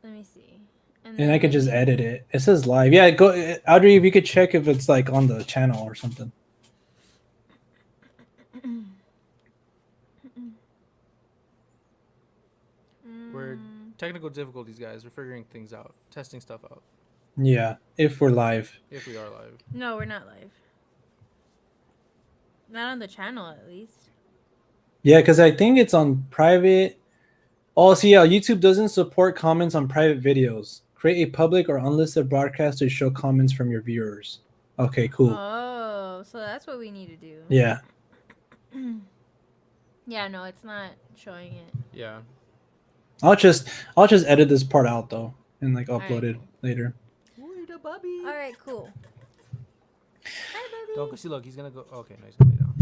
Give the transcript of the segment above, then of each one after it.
Let me see. And I could just edit it. It says live. Yeah, go Audrey, if you could check if it's like on the channel or something. We're technical difficulties, guys. We're figuring things out, testing stuff out. Yeah, if we're live. If we are live. No, we're not live. Not on the channel, at least. Yeah, because I think it's on private. Oh, see, yeah, YouTube doesn't support comments on private videos. Create a public or unlisted broadcast to show comments from your viewers. Okay, cool. Oh, so that's what we need to do. Yeah. Yeah, no, it's not showing it. Yeah. I'll just edit this part out though and like upload Alright, it later. Ooh, the Bubby. All right, cool. Hi, baby. Don't go. See, look, he's gonna go. Okay, no, he's gonna lay down.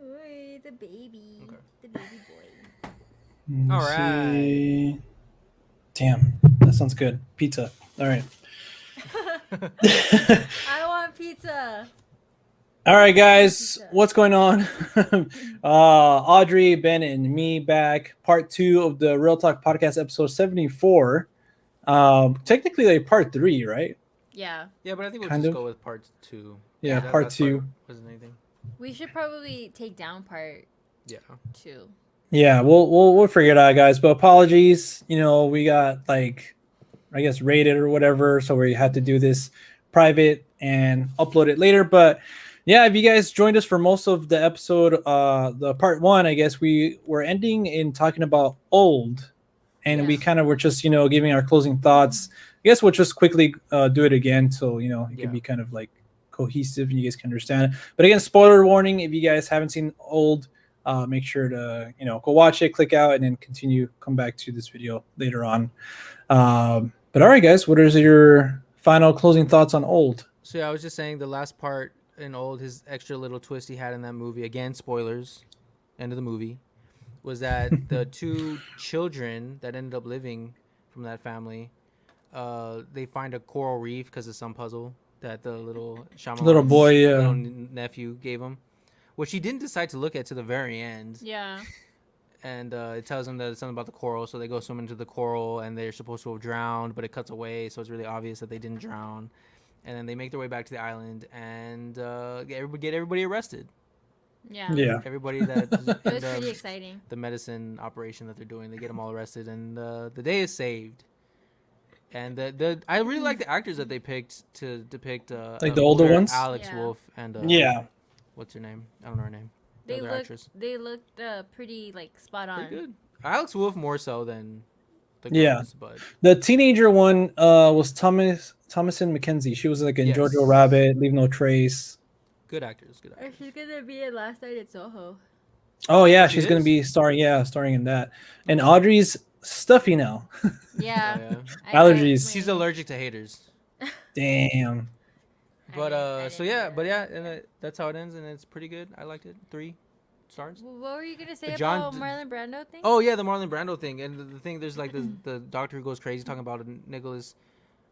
Ooh, the baby. Okay. The baby boy. All right. See. Damn, that sounds good. Pizza. All right. I want pizza. All right, guys, what's going on? Audrey, Ben, and me back. Part 2 of the Real Talk Podcast, episode 74. Technically, like part 3, right? Yeah. Yeah, but I think we'll Kind just of. go with part 2. Yeah, That part last 2. wasn't anything. We should probably take down part Yeah. 2. Yeah, we'll figure it out, guys. But apologies, we got like, I guess rated or whatever, so we had to do this private and upload it later. But yeah, if you guys joined us for most of the episode, the part 1, I guess we were ending in talking about Old, and we kind of were just giving our closing thoughts. I guess we'll just quickly do it again, so it can be kind of like cohesive and you guys can understand. But again, spoiler warning: if you guys haven't seen Old, make sure to go watch it, click out, and then come back to this video later on. But all right, guys, what is your final closing thoughts on Old? So yeah, I was just saying the last part in Old, his extra little twist he had in that movie, again, spoilers, end of the movie, was that the 2 children that ended up living from that family, they find a coral reef because of some puzzle that the little little boy, little nephew gave him, which he didn't decide to look at to the very end. Yeah. And it tells them that it's something about the coral, so they go swim into the coral, and they're supposed to have drowned, but it cuts away, so it's really obvious that they didn't drown. And then they make their way back to the island and get everybody arrested. Yeah. Yeah. Everybody that it was pretty exciting. The medicine operation that they're doing, they get them all arrested, and the day is saved. And I really like the actors that they picked to depict like the older ones, Alex Wolff and what's her name? I don't know her name. They looked pretty like spot on. Pretty good. Alex Wolff more so than the girls, but the teenager one was Thomasin McKenzie. She was like in Jojo Rabbit, Leave No Trace. Good actors. She's gonna be in Last Night at Soho. Oh yeah, she's gonna be starring in that. And Audrey's stuffy now. Yeah. Allergies. She's allergic to haters. Damn. But and that's how it ends, and it's pretty good. I liked it. 3 stars. What were you gonna say about Marlon Brando thing? Oh yeah, the Marlon Brando thing, and the thing there's like the doctor who goes crazy talking about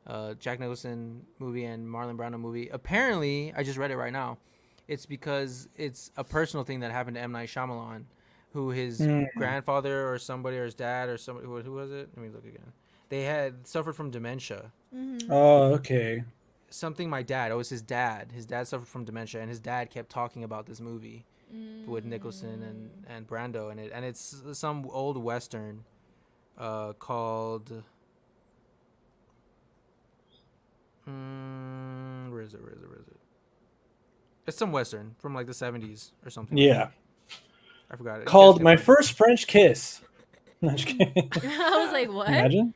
a Jack Nicholson movie and Marlon Brando movie. Apparently, I just read it right now. It's because it's a personal thing that happened to M. Night Shyamalan, who his grandfather or somebody or his dad or somebody who was it? Let me look again. They had suffered from dementia. Mm-hmm. Oh, okay. Something my dad. It was his dad. His dad suffered from dementia, and his dad kept talking about this movie with Nicholson and Brando in it, and it's some old western called. Where is it? It's some western from like the 70s or something. Yeah. I forgot it. Called My First French Kiss. No, just kidding. I was like, what? Imagine.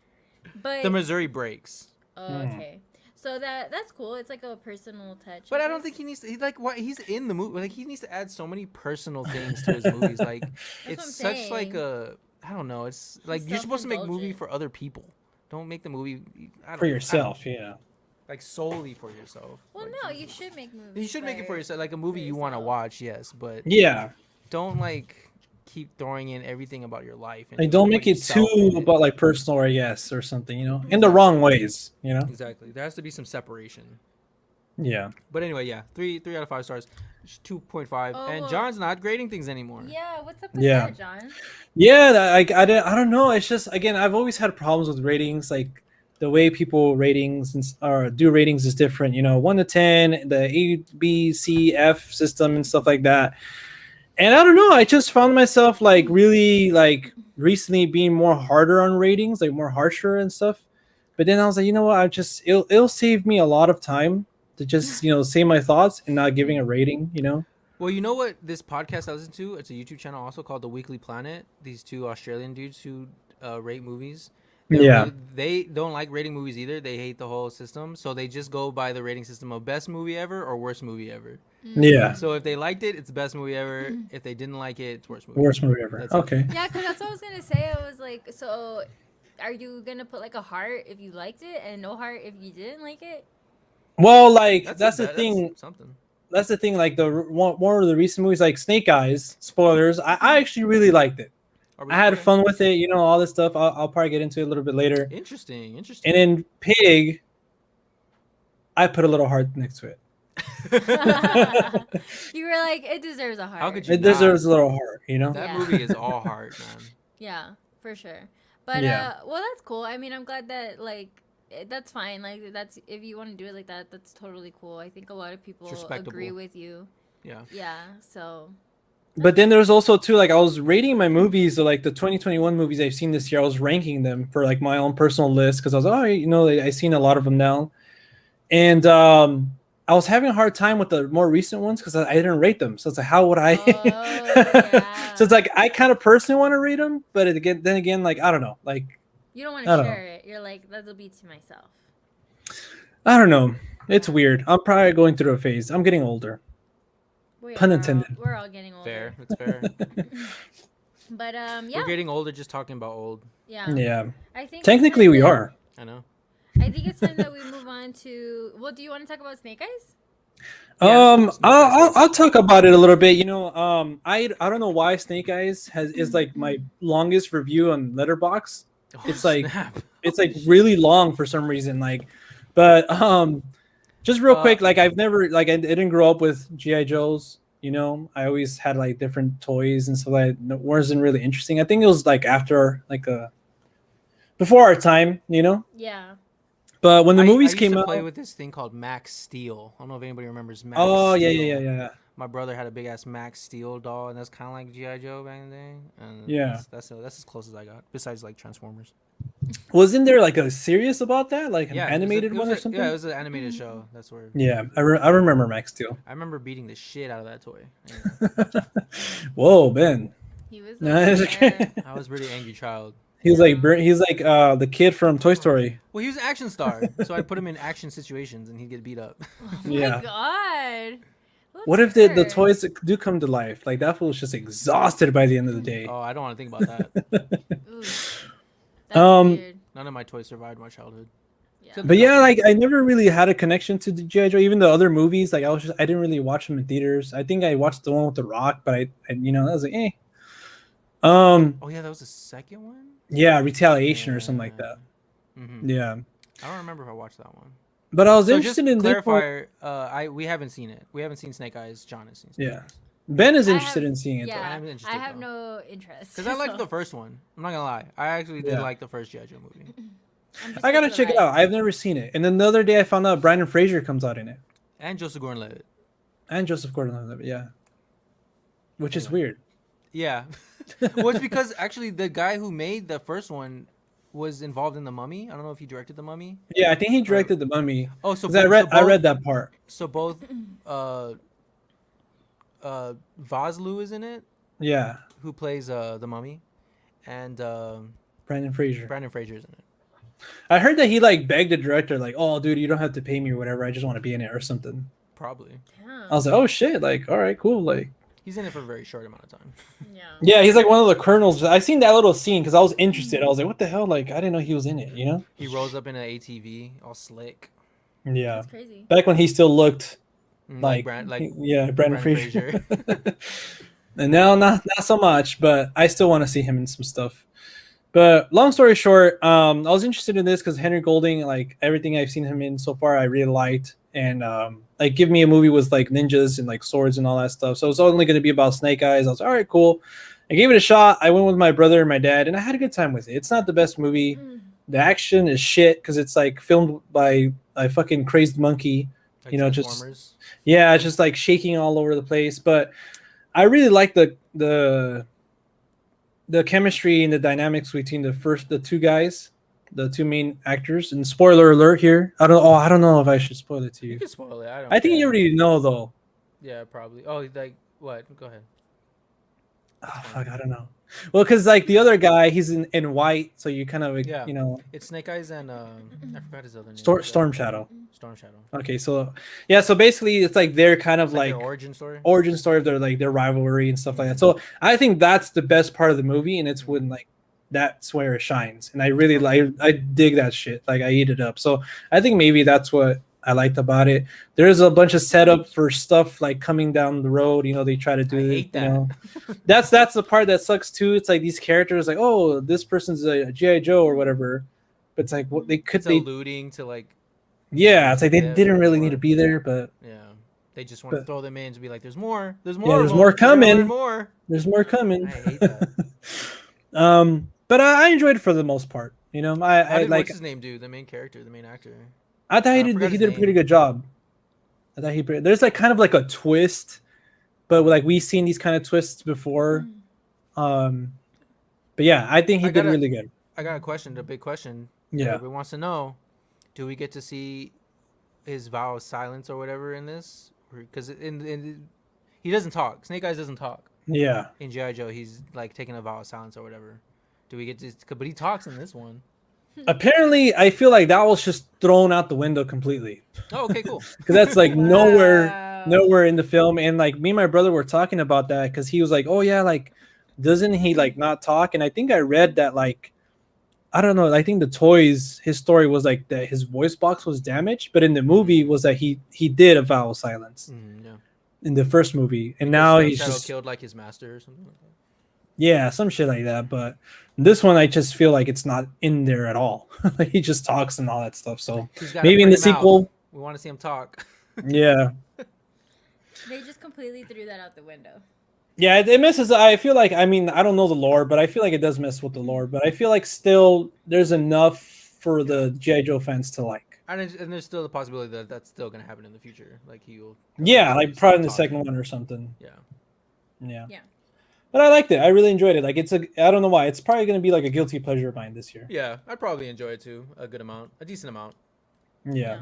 But The Missouri Breaks. Oh, okay. So that's cool. It's like a personal touch. But I don't think he needs to. He's in the movie. Like he needs to add so many personal things to his movies. Like it's such like a. I don't know. It's like you're supposed to make a movie for other people. Don't make the movie for yourself. Yeah. Like solely for yourself. Well, like, no, you should make movies. You should make it for yourself, like a movie you want to watch. Yes, but don't like keep throwing in everything about your life. And like don't make it too about like personal, I guess, or something. In the wrong ways. Exactly. There has to be some separation. Yeah. But anyway, yeah, three out of 5 stars, 2.5, Oh, and well- John's not grading things anymore. Yeah, what's up with Yeah. that, John? Yeah, I don't know. It's just, again, I've always had problems with ratings. Like the way people ratings or do ratings is different. 1 to 10, the A, B, C, F system and stuff like that. And I don't know. I just found myself like really like recently being more harder on ratings, like more harsher and stuff. But then I was like, you know what? It'll save me a lot of time to just say my thoughts and not giving a rating. Well, you know what this podcast I listen to? It's a YouTube channel also called The Weekly Planet. These two Australian dudes who rate movies. Yeah. They don't like rating movies either. They hate the whole system. So they just go by the rating system of best movie ever or worst movie ever. Yeah. So if they liked it, it's the best movie ever. If they didn't like it, it's worst movie. Worst movie ever. That's it. Okay. Yeah, because that's what I was gonna say. I was like, so are you gonna put like a heart if you liked it and no heart if you didn't like it? Well, like that's the thing. That's something. That's the thing. Like more of the recent movies, like Snake Eyes. Spoilers. I actually really liked it. I had fun with it. All this stuff. I'll probably get into it a little bit later. Interesting. And in Pig, I put a little heart next to it. You were like, it deserves a heart. How could you It deserves a little heart. That movie is all heart, man. Yeah, for sure. But Yeah. well, that's cool. I mean, I'm glad that that's fine. Like that's if you want to do it like that, that's totally cool. I think a lot of people agree with you. Yeah. Yeah. So. But then there's also too, like I was rating my movies, so like the 2021 movies I've seen this year, I was ranking them for like my own personal list because I was I've seen a lot of them now, and I was having a hard time with the more recent ones because I didn't rate them. So it's like, how would I? Yeah. So it's like I kind of personally want to rate them, but then again, like I don't know, like you don't want to share it. You're like, that'll be to myself. I don't know. It's weird. I'm probably going through a phase. I'm getting older. Pun intended. We're all getting older. Fair. That's fair. But yeah. We're getting older just talking about old. Yeah. Yeah. I think technically we are. I know. I think it's time that we move on to. Well, do you want to talk about Snake Eyes? I'll talk about it a little bit. I don't know why Snake Eyes is like my longest review on Letterboxd. It's like it's like really long for some reason. But just real quick, like I didn't grow up with GI Joes. I always had like different toys and stuff that wasn't really interesting. I think it was like after before our time. Yeah. But when the movies I came used to out, play with this thing called Max Steel. I don't know if anybody remembers Max. Oh Steel. yeah. My brother had a big ass Max Steel doll, and that's kind of like GI Joe back in the day. And yeah, that's as close as I got. Besides like Transformers. Wasn't there like a series about that, like an animated it one was or something? Yeah, it was an animated show. That's where. Yeah, I remember Max Steel. I remember beating the shit out of that toy. Whoa, Ben. He was. I was a pretty angry child. He's like the kid from Toy Story. Well, he was an action star, so I'd put him in action situations, and he'd get beat up. Oh my god. What if the toys do come to life? Like that fool's just exhausted by the end of the day. Oh, I don't want to think about that. Ooh, that's weird. None of my toys survived my childhood. Yeah. But yeah, like I never really had a connection to the G.I. Joe. Even the other movies, like I didn't really watch them in theaters. I think I watched the one with The Rock, but I that was like, eh. Oh yeah, that was the second one. Yeah, Retaliation or something like that. Mm-hmm. Yeah. I don't remember if I watched that one. But I was So interested just in clarifier, we haven't seen it. We haven't seen Snake Eyes. John has seen Snake Eyes. Ben is interested in seeing it. Yeah, though. I have no interest. Because I liked the first one. I'm not gonna lie. I actually did like the first G.I. Joe movie. I gotta check it out. I've never seen it. And then the other day I found out Brandon Fraser comes out in it. And Joseph Gordon-Levitt. And Joseph Gordon-Levitt, yeah. Which is weird. Yeah. Well, it's because actually the guy who made the first one was involved in The Mummy. I don't know if he directed The Mummy. Yeah, I think he directed The Mummy. Oh, so I read that part. So both Vosloo is in it. Yeah. Who plays the Mummy, and Brandon Fraser. Brandon Fraser is in it. I heard that he like begged the director, like, "Oh, dude, you don't have to pay me or whatever. I just want to be in it or something." Probably. Damn. I was like, "Oh shit! Like, all right, cool." Like, he's in it for a very short amount of time. Yeah. Yeah, he's like one of the colonels. I seen that little scene because I was interested. I was like, "What the hell?" Like, I didn't know he was in it. You know? He rolls up in an ATV, all slick. Yeah. That's crazy. Back when he still looked like Brandon Brandon Fraser. And now not so much, but I still want to see him in some stuff. But long story short, I was interested in this because Henry Golding, like everything I've seen him in so far, I really liked. and like give me a movie with like ninjas and like swords and all that stuff. So it's only going to be about Snake Eyes. I was like, all right, cool. I gave it a shot. I went with my brother and my dad, and I had a good time with it. It's not the best movie. The action is shit because it's like filmed by a fucking crazed monkey. Like you know, just Transformers. yeah, it's just like shaking all over the place. But I really like the chemistry and the dynamics between the two guys, the two main actors. And spoiler alert here. I don't know if I should spoil it to You you. can spoil it. I think you already know though. Yeah, probably. Oh, like what? Go ahead. Oh, fuck, I don't know. Well, because like the other guy, he's in white, so you kind of you know. It's Snake Eyes and I forgot his other name. Storm Shadow. Storm Shadow. Okay, so yeah, so basically it's like they're kind of like their origin story of their rivalry and stuff like that. So I think that's the best part of the movie, and it's when like that's where it shines. And I really I dig that shit. Like I eat it up. So I think maybe that's what I liked about it. There's a bunch of setup for stuff like coming down the road. You know, they try to do. I hate that. You know, that's the part that sucks too. It's like these characters, like, oh, this person's a GI Joe or whatever, but it's like what they could be alluding to like. Yeah, it's like they didn't really need to be there, but yeah, they just want to throw them in to be like, "There's more, there's more, yeah, there's more coming, more, there's more coming." I hate that. But I enjoyed it for the most part. You know, I like what's his name, dude? The main character, the main actor. I thought he did a pretty good job. I thought there's like kind of like a twist, but like we've seen these kind of twists before. But yeah, I think he did really good. I got a question, the big question. Yeah, everyone wants to know: do we get to see his vow of silence or whatever in this? Because he doesn't talk. Snake Eyes doesn't talk. Yeah. In G.I. Joe, he's like taking a vow of silence or whatever. Do we get to? But he talks in this one. Apparently, I feel like that was just thrown out the window completely. Oh, okay, cool. Because that's like nowhere in the film. And like me and my brother were talking about that because he was like, "Oh yeah, like doesn't he like not talk?" And I think I read that like I don't know. I think his story was like that his voice box was damaged, but in the movie was that he did a vow of silence in the first movie, and now he's just killed like his master or something like that. Yeah, some shit like that. But this one, I just feel like it's not in there at all. Like he just talks and all that stuff. So maybe in the sequel, we want to see him talk. Yeah. They just completely threw that out the window. Yeah, it messes. I feel like, I mean, I don't know the lore, but I feel like it does mess with the lore. But I feel like still there's enough for the G.I. Joe fans to like. And there's still the possibility that that's still going to happen in the future. Like he will. Yeah, like probably in the second one or something. Yeah. Yeah. But I liked it. I really enjoyed it. Like I don't know why. It's probably going to be like a guilty pleasure of mine this year. Yeah, I'd probably enjoy it too. A decent amount. Yeah.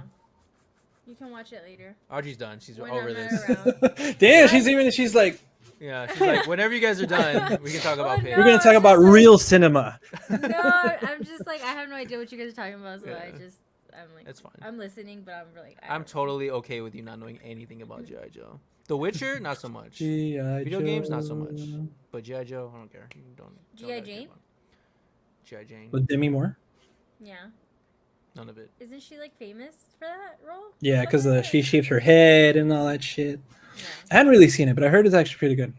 You can watch it later. Audrey's done. She's when over I'm this. Damn, she's like. Yeah, she's like, whenever you guys are done, we can talk about We're going to talk about real cinema. No, I'm just like, I have no idea what you guys are talking about, so I'm like, it's fine. I'm listening, but I'm like, I'm totally okay with you not knowing anything about G.I. Joe. The Witcher, not so much. G.I. Video Joe. games, not so much. But G.I. Joe, I don't care. G.I. Jane? G.I. Jane. With Demi Moore? Yeah. None of it. Isn't she like famous for that role? Yeah, because she shaved her head and all that shit. Yeah. I hadn't really seen it, but I heard it's actually pretty good.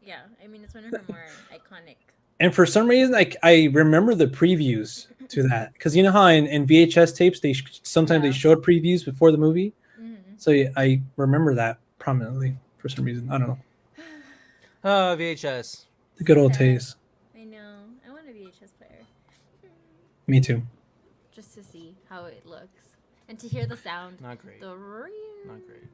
Yeah, I mean, it's one of her more iconic. And for some reason, like I remember the previews to that, because you know how in VHS tapes they sometimes they showed previews before the movie. Mm-hmm. So yeah, I remember that prominently for some reason. I don't know. VHS. The good old days. I know. I want a VHS player. Me too. Just to see how it looks and to hear the sound. Not great. Not great.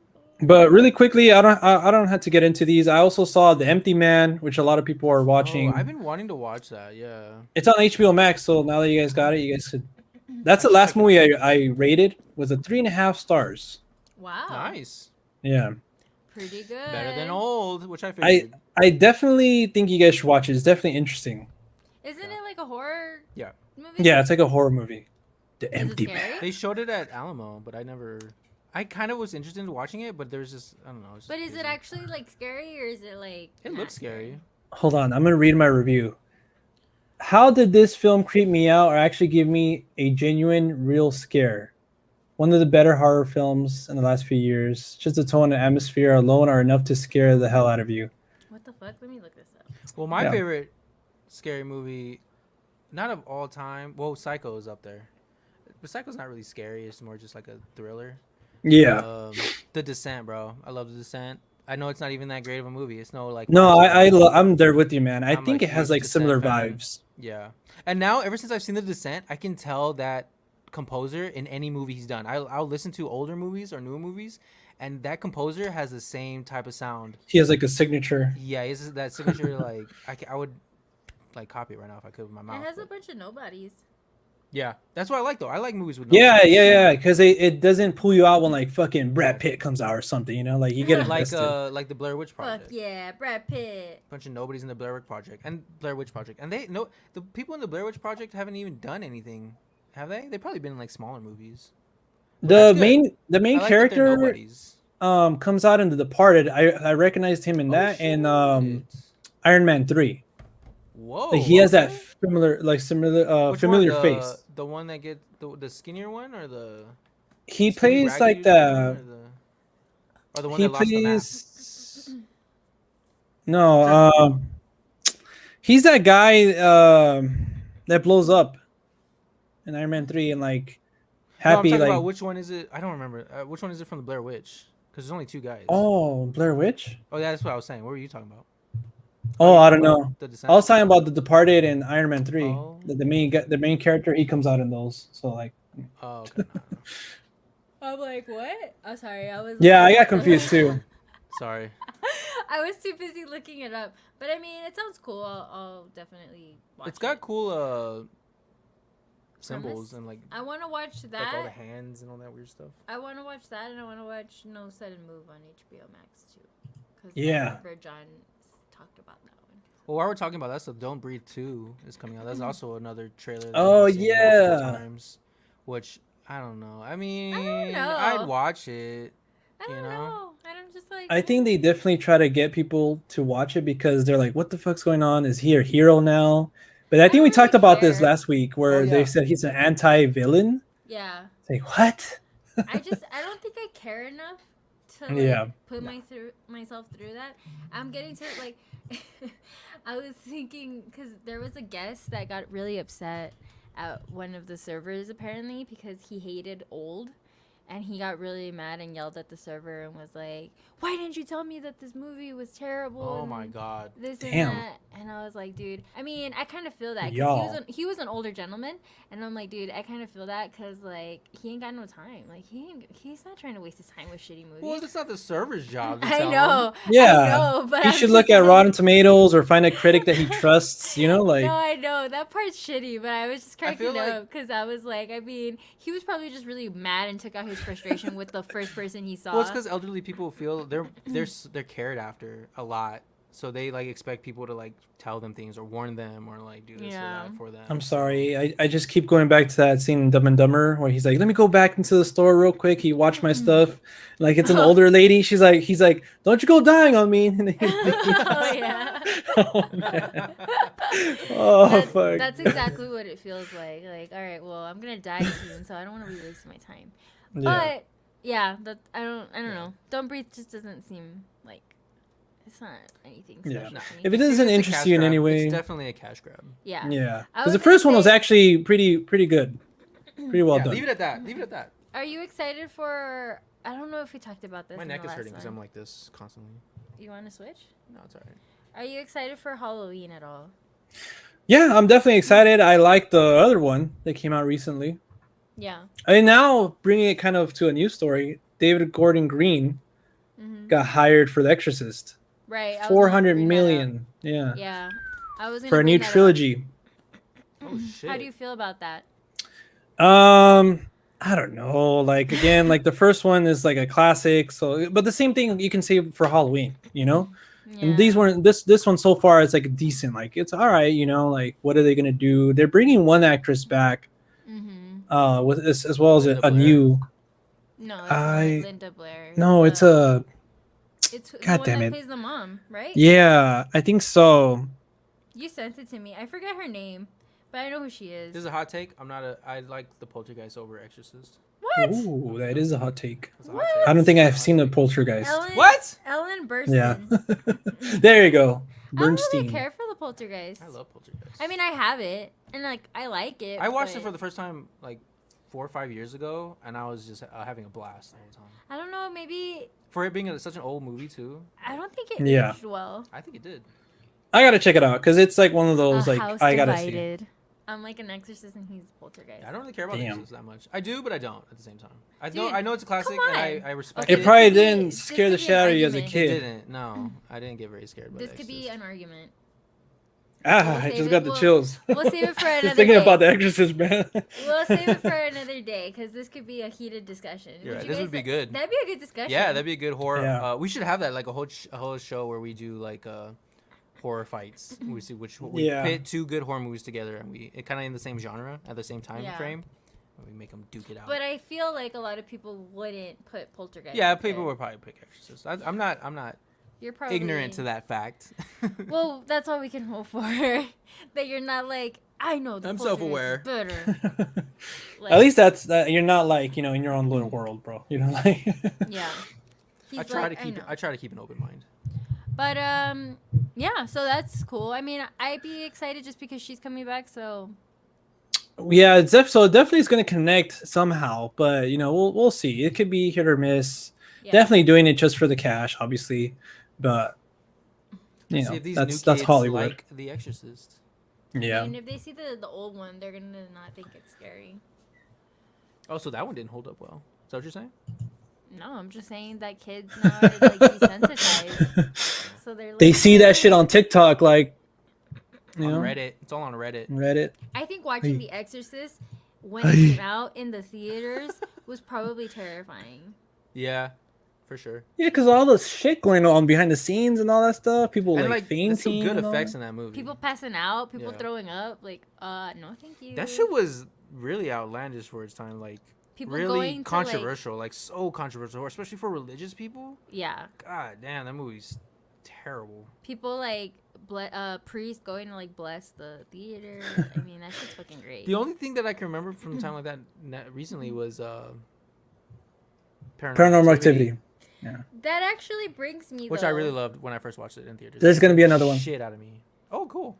But really quickly, I don't have to get into these. I also saw The Empty Man, which a lot of people are watching. Oh, I've been wanting to watch that. Yeah. It's on HBO Max, so now that you guys got it, you guys could. That's the last movie I rated with a 3.5 stars. Wow. Nice. Yeah. Pretty good. Better than Old, which I figured. I definitely think you guys should watch it. It's definitely interesting. Isn't it like a horror? Yeah. Movie? Yeah, it's like a horror movie. The Empty Man. They showed it at Alamo, but I kind of was interested in watching it, but there's just I don't know. But is it actually like scary or is it like? It looks scary. Hold on, I'm gonna read my review. How did this film creep me out or actually give me a genuine, real scare? One of the better horror films in the last few years. Just the tone and atmosphere alone are enough to scare the hell out of you. What the fuck? Let me look this up. Well, my favorite scary movie, not of all time. Well, Psycho is up there, but Psycho's not really scary. It's more just like a thriller. Yeah. The Descent, bro. I love The Descent. I know it's not even that great of a movie. It's no like. No, I'm there with you, man. I I'm think a it has huge like similar Descent fan. vibes. Yeah, and now ever since I've seen The Descent, I can tell that composer in any movie he's done. I'll listen to older movies or newer movies, and that composer has the same type of sound. He has like a signature. Yeah, it's that signature. Like I would like copy it right now if I could with my mouth. It has but- a bunch of nobodies. Yeah, that's what I like though. I like movies with Yeah, because it doesn't pull you out when like fucking Brad Pitt comes out or something, you know, like you get like invested. like the Blair Witch Project. Fuck yeah, Brad Pitt. Bunch of nobodies in the Blair Witch Project and they no the people in the Blair Witch Project haven't even done anything, have they? They've probably been in like smaller movies. The That's main I like that they're character nobodies. comes out in The Departed. I recognized him in Oh, that and shit. Iron Man 3. Whoa, Like, he has that okay. similar Which familiar one? face. The one that get the skinnier one or the He skinny, plays like raggedy one, the or the one he that lost the mask. plays no he's that guy that blows up in Iron Man 3 and like No, I'm happy talking like about which one is it? I don't remember. Which one is it from the Blair Witch? Because there's only two guys. oh Blair Witch. Oh, yeah, that's what I was saying. What were you talking about? Oh, I don't know. The Descent? I was talking about The Departed and Iron Man 3. Oh. The main character, he comes out in those. So like, Oh, okay. No. I'm like, what? Oh, sorry, I was. yeah, I got confused too. Sorry. I was too busy looking it up, but I mean, it sounds cool. I'll definitely watch It's got it. cool symbols Premise? and like I want to watch like all the that. hands and all that weird stuff. I want to watch that, and I want to watch No Sudden Move on HBO Max too. 'Cause Yeah. I remember John talked about that one. Well, while we're talking about that stuff, Don't Breathe 2 is coming out. That's also another trailer. That Oh, I've seen yeah. multiple times, which I don't know. I mean, know. I'd watch it. I don't You know? know. I'm just like. I think they definitely try to get people to watch it because they're like, what the fuck's going on? Is he a hero now? But I think we don't talked really about this care. last week where Oh, yeah. they said he's an anti-villain. Yeah. It's like, what? I don't think I care enough to like, Yeah. put myself through that. I'm getting to like I was thinking because there was a guest that got really upset at one of the servers apparently because he hated old, and he got really mad and yelled at the server and was like, "Why didn't you tell me that this movie was terrible?" Oh and my god. This Damn. and that. And I was like, dude, I mean, I kind of feel that Y'all. because he was an older gentleman, and I'm like, dude, I kind of feel that because like he ain't got no time, like he's not trying to waste his time with shitty movies. Well, it's not the server's job. To I tell know, Yeah. I know, but He I'm should look just at like- Rotten Tomatoes or find a critic that he trusts, you know, like No, I know that part's shitty, but I was just I feel cracking up because I was like, I mean, he was probably just really mad and took out his frustration with the first person he saw. Well, it's because elderly people feel they're cared after a lot, so they like expect people to like tell them things or warn them or like do this Yeah. or that for them. I'm sorry. I just keep going back to that scene in Dumb and Dumber where he's like, let me go back into the store real quick. He watched my stuff. Like it's an older lady. He's like, don't you go dying on me. And then Oh yeah. oh, man. Oh, that's, fuck. that's exactly what it feels like. Like, all right, well, I'm gonna die soon, so I don't want to be wasting my time. Yeah. But yeah, that I don't know. Don't Breathe just doesn't seem like it's not anything Yeah. special. No. to me. If it It's doesn't a interest cash you in grab. any way. It's definitely a cash grab. Yeah. Yeah. I Because the was first gonna one was say- actually pretty good. Pretty well Yeah, done. leave it at that. Leave it at that. Are you excited for? I don't know if we talked about this. My in neck the is last hurting because one. I'm like this constantly. You want to switch? No, it's alright. Are you excited for Halloween at all? Yeah, I'm definitely excited. I like the other one that came out recently. Yeah. And now bringing it kind of to a new story, David Gordon Green Mm-hmm. got hired for The Exorcist. Right. I was gonna 400 bring that up. million. Yeah. Yeah. I was gonna For a bring new that up. trilogy. Oh shit. How do you feel about that? I don't know. Like again, like the first one is like a classic. So, but the same thing you can say for Halloween, you know. And these Yeah. weren't this one so far is like decent. Like it's all right, you know. Like what are they gonna do? They're bringing one actress back, Mm-hmm. with as well as Linda a Blair? new. No, it's I- not Linda Blair. No, it's a. It's the God one damn that it. plays the mom, right? Yeah, I think so. You sent it to me. I forget her name, but I know who she is. This is a hot take. I like the Poltergeist over Exorcist. What? Ooh, that is a hot take. It's a hot What? take. I don't think I've seen the Poltergeist. What? Ellen Burstyn. Yeah. There you go. I don't Bernstein. really care for the Poltergeist. I love Poltergeist. I mean, I have it, and like I like it. I watched it but- for the first time like 4 or 5 years ago, and I was just having a blast the whole time. I don't know. Maybe For it being such an old movie too, I don't think it Yeah. aged well. I think it did. I gotta check it out because it's like one of A those like house I gotta see. divided. I'm like an exorcist and he's poltergeist. I don't really care about Damn. Exorcist that much. I do, but I don't at the same time. Dude, I know it's a classic, come and on. I respect Okay, It it. probably could be- didn't this scare the could be shit an out of you as a argument. It kid. didn't. No, I didn't get very scared by This The could be Exorcist. an argument. Ah, We'll I save just it- got the we'll- chills. We'll save it for another Just thinking day. about The Exorcist, man. We'll save it for another day because this could be a heated discussion. You're right. you This guys would be say- good. That'd be a good discussion. Yeah, that'd be a good horror. Yeah. We should have that like a whole show where we do like horror fights. We see we Yeah. pit 2 good horror movies together, and we kind of in the same genre at the same time Yeah. frame. And we make them duke it out. But I feel like a lot of people wouldn't put poltergeist. yeah, up people there. would probably pick Exorcist. I'm not You're probably ignorant to that fact. Well, that's all we can hope for. That you're not like, I know the I'm poltergeist is self-aware. better. Like, At least that's that. You're not like in your own little world, bro. You know, like. yeah. He's I try like, to keep know. I try to keep an open mind. But yeah. So that's cool. I mean, I'd be excited just because she's coming back. So Yeah, so it definitely is going to connect somehow, but we'll see. It could be hit or miss. yeah. Definitely doing it just for the cash, obviously, but See if these that's new kids Hollywood. like The Exorcist. Yeah, And if they see the old one, they're gonna not think it's scary. Oh, so that one didn't hold up well. Is that what you're saying? No, I'm just saying that kids now are like desensitized. So they're like, they see that shit on TikTok, like On Reddit. It's all on Reddit. Reddit. I think watching Hey. The Exorcist when it came out in the theaters was probably terrifying. Yeah, for sure. Yeah, because all the shit going on behind the scenes and all that stuff, people And like there's some fainting. good and all effects that. in that movie. People passing out, people Yeah. throwing up. Like, no, thank you. That shit was really outlandish for its time. Like, People really going to, like- controversial. Like, so controversial, especially for religious people. Yeah, God damn, that movie's terrible. people like priests going to like bless the theater. I mean, that shit's fucking great. The only thing that I can remember from a time like that recently was Paranormal Activity. Yeah, That actually brings me, which though, I really loved when I first watched it in theaters. there's gonna be another one. Shit out of me. Oh, cool.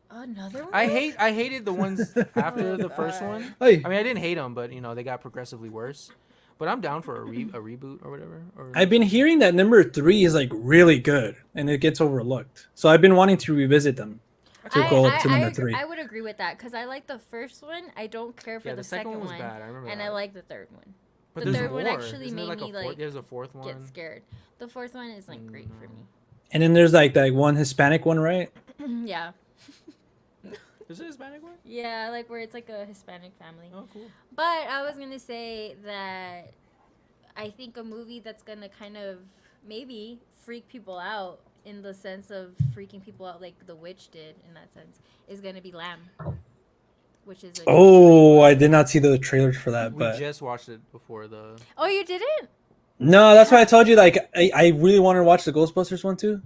another one. I hated the ones after Oh, the first God. one. Hey, I mean, I didn't hate them, but they got progressively worse. But I'm down for a reboot or whatever. Or I've been hearing that number 3 is like really good and it gets overlooked. So I've been wanting to revisit them to go up to number 3. I would agree with that because I like the first one. I don't care for yeah, the second second was one, bad. I remember and that. I like the third one. But the there's third one more. actually Isn't there made like me, a fourth? like, There's a fourth one. Get scared. The fourth one is like great for me. And then there's like that one Hispanic one, right? Yeah, Is it a Hispanic one? yeah, like where it's like a Hispanic family. Oh, cool. But I was gonna say that I think a movie that's gonna kind of maybe freak people out in the sense of freaking people out like The Witch did in that sense is gonna be Lamb, which is Oh, I did not see the trailers for that, We but just watched it before the. Oh, you didn't? no, that's why I told you. Like, I really wanted to watch the Ghostbusters one too.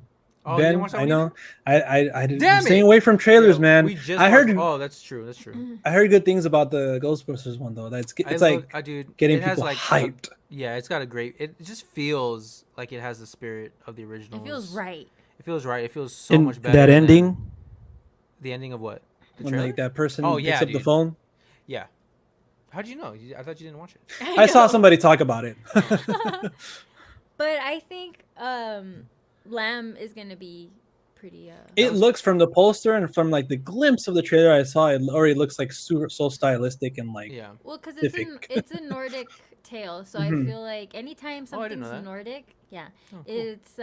Oh, you didn't Ben, watch that I one know. I did. Damn Staying it! away from trailers, Yo, man. We just I heard. watched- Oh, that's true. That's true. I heard good things about the Ghostbusters one though. It's I like love- dude, getting it has, people like, hyped. Yeah, it's got a great. It just feels like it has the spirit of the original. It feels right. It feels right. It feels so And much better. that than- ending The ending of what? The when trailer? like that person Oh, picks yeah, up the dude. phone. Yeah. How'd you know? I thought you didn't watch it. I saw know. somebody talk about it. But I think Lamb is gonna be pretty. It looks from the poster and from like the glimpse of the trailer I saw, it already looks like so stylistic and like Yeah. Well, because specific. it's a Nordic tale, so Mhm. I feel like anytime Oh, I didn't something's know that. Nordic, yeah, Oh, cool. it's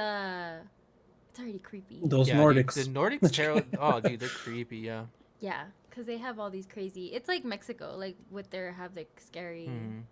already creepy. those Yeah, Nordics. Dude, the Nordics terrible. Oh, dude, they're creepy. Yeah. Yeah, because they have all these crazy. It's like Mexico, like with their have like scary Mhm.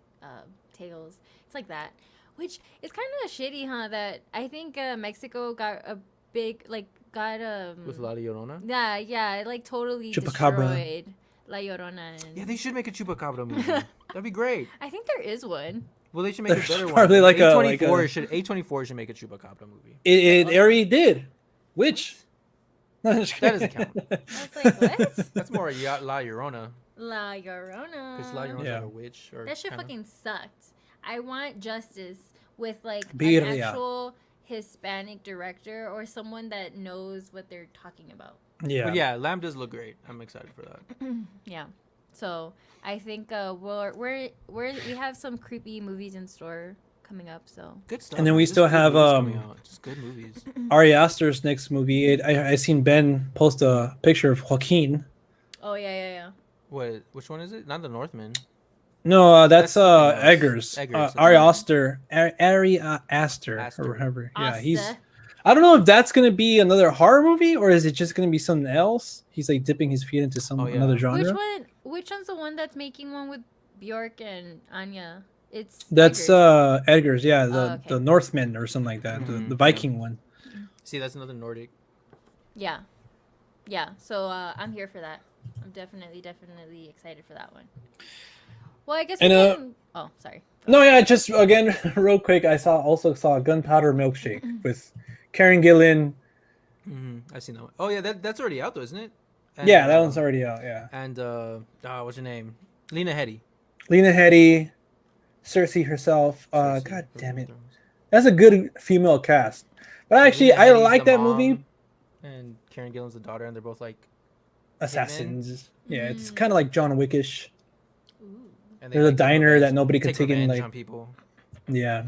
tales. It's like that, which is kind of shitty, huh? That I think Mexico got a big got With La Llorona. yeah, it like totally Chupacabra. destroyed La Llorona. And Yeah, they should make a Chupacabra movie. That'd be great. I think there is one. Well, they should make a There's better one. probably like a- A24 like a- should A24 should make a Chupacabra movie. It already did. Which? No, I'm just That kidding. doesn't count. I was like, what? That's more La Llorona La Llorona. because La Llorona's Yeah. like a witch. Or That shit kinda. fucking sucked. I want justice with like an Birria. actual Hispanic director or someone that knows what they're talking about. Yeah. But yeah, Lamb does look great. I'm excited for that. Yeah. So I think we have some creepy movies in store coming up. So Good stuff. And then we Just still good have movies coming out. Just good movies. Ari Aster's next movie. I seen Ben post a picture of Joaquin. oh yeah. What? Which one is it? Not the Northman. No, that's something else. Eggers. Eggers, Ari okay. Aster. Ari Aster. Aster. Or whatever. Yeah, Asta. he's. I don't know if that's gonna be another horror movie or is it just gonna be something else. He's like dipping his feet into Oh, yeah. another genre. Which one? Which one's the one that's making one with Bjork and Anya? It's That's Eggers. Edgar's. Yeah, okay. the Northman or something like that. Mhm, The Viking one. See, that's another Nordic. Yeah. So I'm here for that. I'm definitely excited for that one. Well, I guess we And, can. Oh, sorry. No, yeah, just again, real quick. I also saw Gunpowder Milkshake with Karen Gillan. I've seen that one. Oh yeah, that's already out though, isn't it? And, Yeah, that one's already out. Yeah, And what's her name? Lena Headey. Lena Headey, Cersei herself. Cersei God from damn it, Game of Thrones. that's a good female cast. But actually, Lena I Headey's like the that mom, movie. And Karen Gillan's the daughter, and they're both like. Assassins. Yeah, it's Mm. kind of like John Wickish. Ooh. And There's a like, take diner revenge- that nobody could take in. revenge Like, on people. yeah,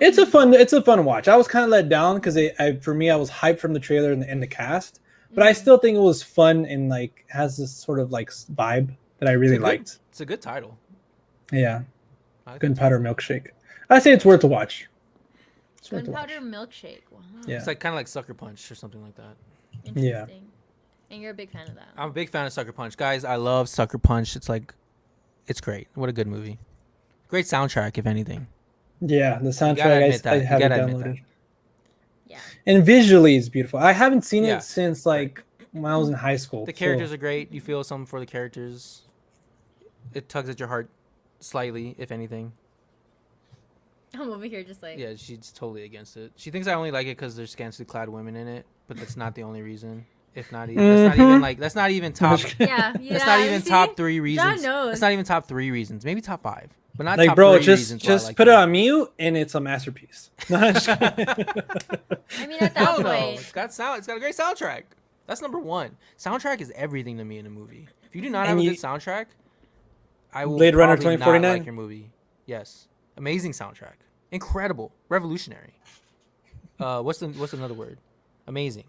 it's a fun watch. I was kind of let down because for me, I was hyped from the trailer and the cast, but I still think it was fun and like has this sort of like vibe that I really liked. It's a good title. Yeah, I like Gunpowder Milkshake. I say it's worth a watch. It's worth a watch. Gunpowder Milkshake. Wow. Yeah. It's like kind of like Sucker Punch or something like that. Interesting. And you're a big fan of that. I'm a big fan of Sucker Punch, guys. I love Sucker Punch. It's great. What a good movie. Great soundtrack, if anything. Yeah, the gotta soundtrack admit that. I You have it gotta admit downloaded, Yeah. and visually it's beautiful. I haven't seen Yeah. it since like when I was in high school. The characters are great. You feel something for the characters. It tugs at your heart slightly, if anything. I'm over here just like. Yeah, she's totally against it. She thinks I only like it because there's scantily clad women in it, but that's not the only reason. If not, that's not even top. Yeah. That's not even see? top 3 reasons. John knows. That's not even top 3 reasons. Maybe top 5, but not like, top bro, 3 reasons why I just like put it on mute and it's a masterpiece. No, I'm just kidding. I mean, at I that don't know. point. It's got a great soundtrack. That's number 1. Soundtrack is everything to me in a movie. If you do not And have a you- good soundtrack, I will Blade Runner probably not 2049? like your movie. Yes, amazing soundtrack, incredible, revolutionary. What's another word? Amazing,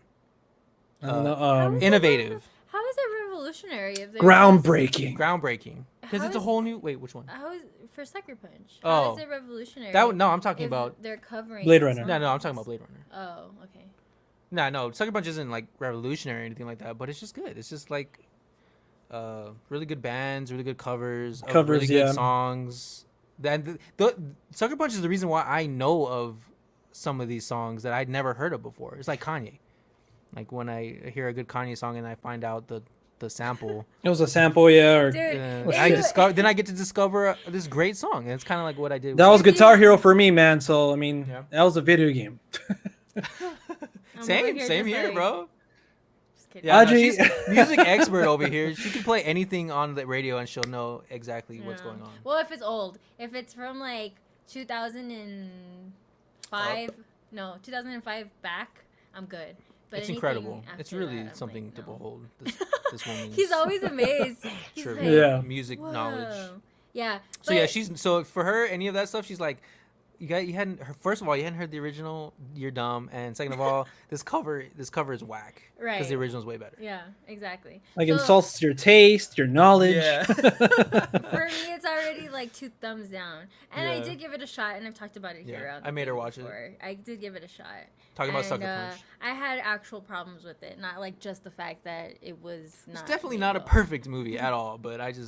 I don't know, innovative, How is it revolutionary if they're groundbreaking. groundbreaking. Because How it's a is- whole new. Wait, which one? How is for Sucker Punch? How Oh. is it revolutionary? No, I'm talking if about. they're covering Blade Runner. No, I'm talking about Blade Runner. Oh, okay. No, Sucker Punch isn't like revolutionary or anything like that, but it's just good. It's just like really good bands, really good covers, of really good yeah. songs. Then the Sucker Punch is the reason why I know of some of these songs that I'd never heard of before. It's like Kanye. Like when I hear a good Kanye song and I find out the sample, It was a sample, yeah. Or Dude, then I get to discover this great song, and it's kind of like what I did. that was Maybe- Guitar Hero for me, man. So I mean, Yeah. that was a video game. I'm over same just here, like- bro. Just kidding. Yeah, no, Audrey- she's music expert over here. She can play anything on the radio and she'll know exactly what's Yeah. going on. Well, if it's old, if it's from like 2005, no, 2005 back, I'm good. But It's anything incredible. It's after really that, I'm something like, to no. behold. This woman's He's always amazed. He's trivia, like, Yeah. music knowledge. "Whoa." Yeah. So yeah, but- so for her, any of that stuff, she's like, first of all, you hadn't heard the original, you're dumb, and second of all, this cover is whack. Right. Because the original's way better. Yeah, exactly. Like So, insults your taste, your knowledge. Yeah. For me, it's already like 2 thumbs down, and I Yeah. did give it a shot, and I've talked about it here. Yeah, on I the made her thing watch it. before. I did give it a shot. Talking about And, Sucker Punch. I had actual problems with it, not like just the fact that it was not. It's definitely made not a well. perfect movie at all, but I like But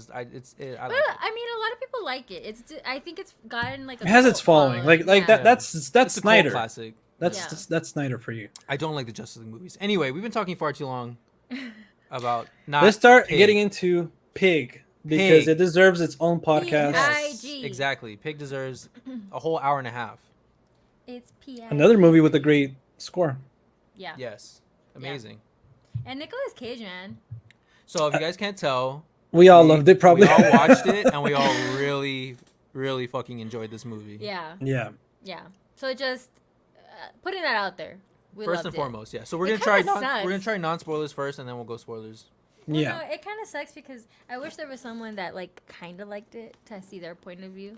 it. I mean, a lot of people like it. I think it's gotten like. It has its following. Like yeah. that's It's a cult Snyder. classic. That's Snyder for you. I don't like the Justice League movies. Anyway, we've been talking far too long about not. Let's start Pig. getting into Pig because Pig. it deserves its own podcast. Yes, P.I.G.. exactly. Pig deserves a whole hour and a half. It's P.I. Another movie with a great score. Yeah. Yes, amazing. And Nicolas Cage, man. So if you guys can't tell, We all loved it, probably. We all watched it, and we all really, really fucking enjoyed this movie. Yeah. Yeah. Yeah. So just putting that out there. We First loved and it. foremost, yeah. So we're It gonna kinda try sucks. non spoilers first, and then we'll go spoilers. Well, Yeah. no, it kind of sucks because I wish there was someone that like kind of liked it to see their point of view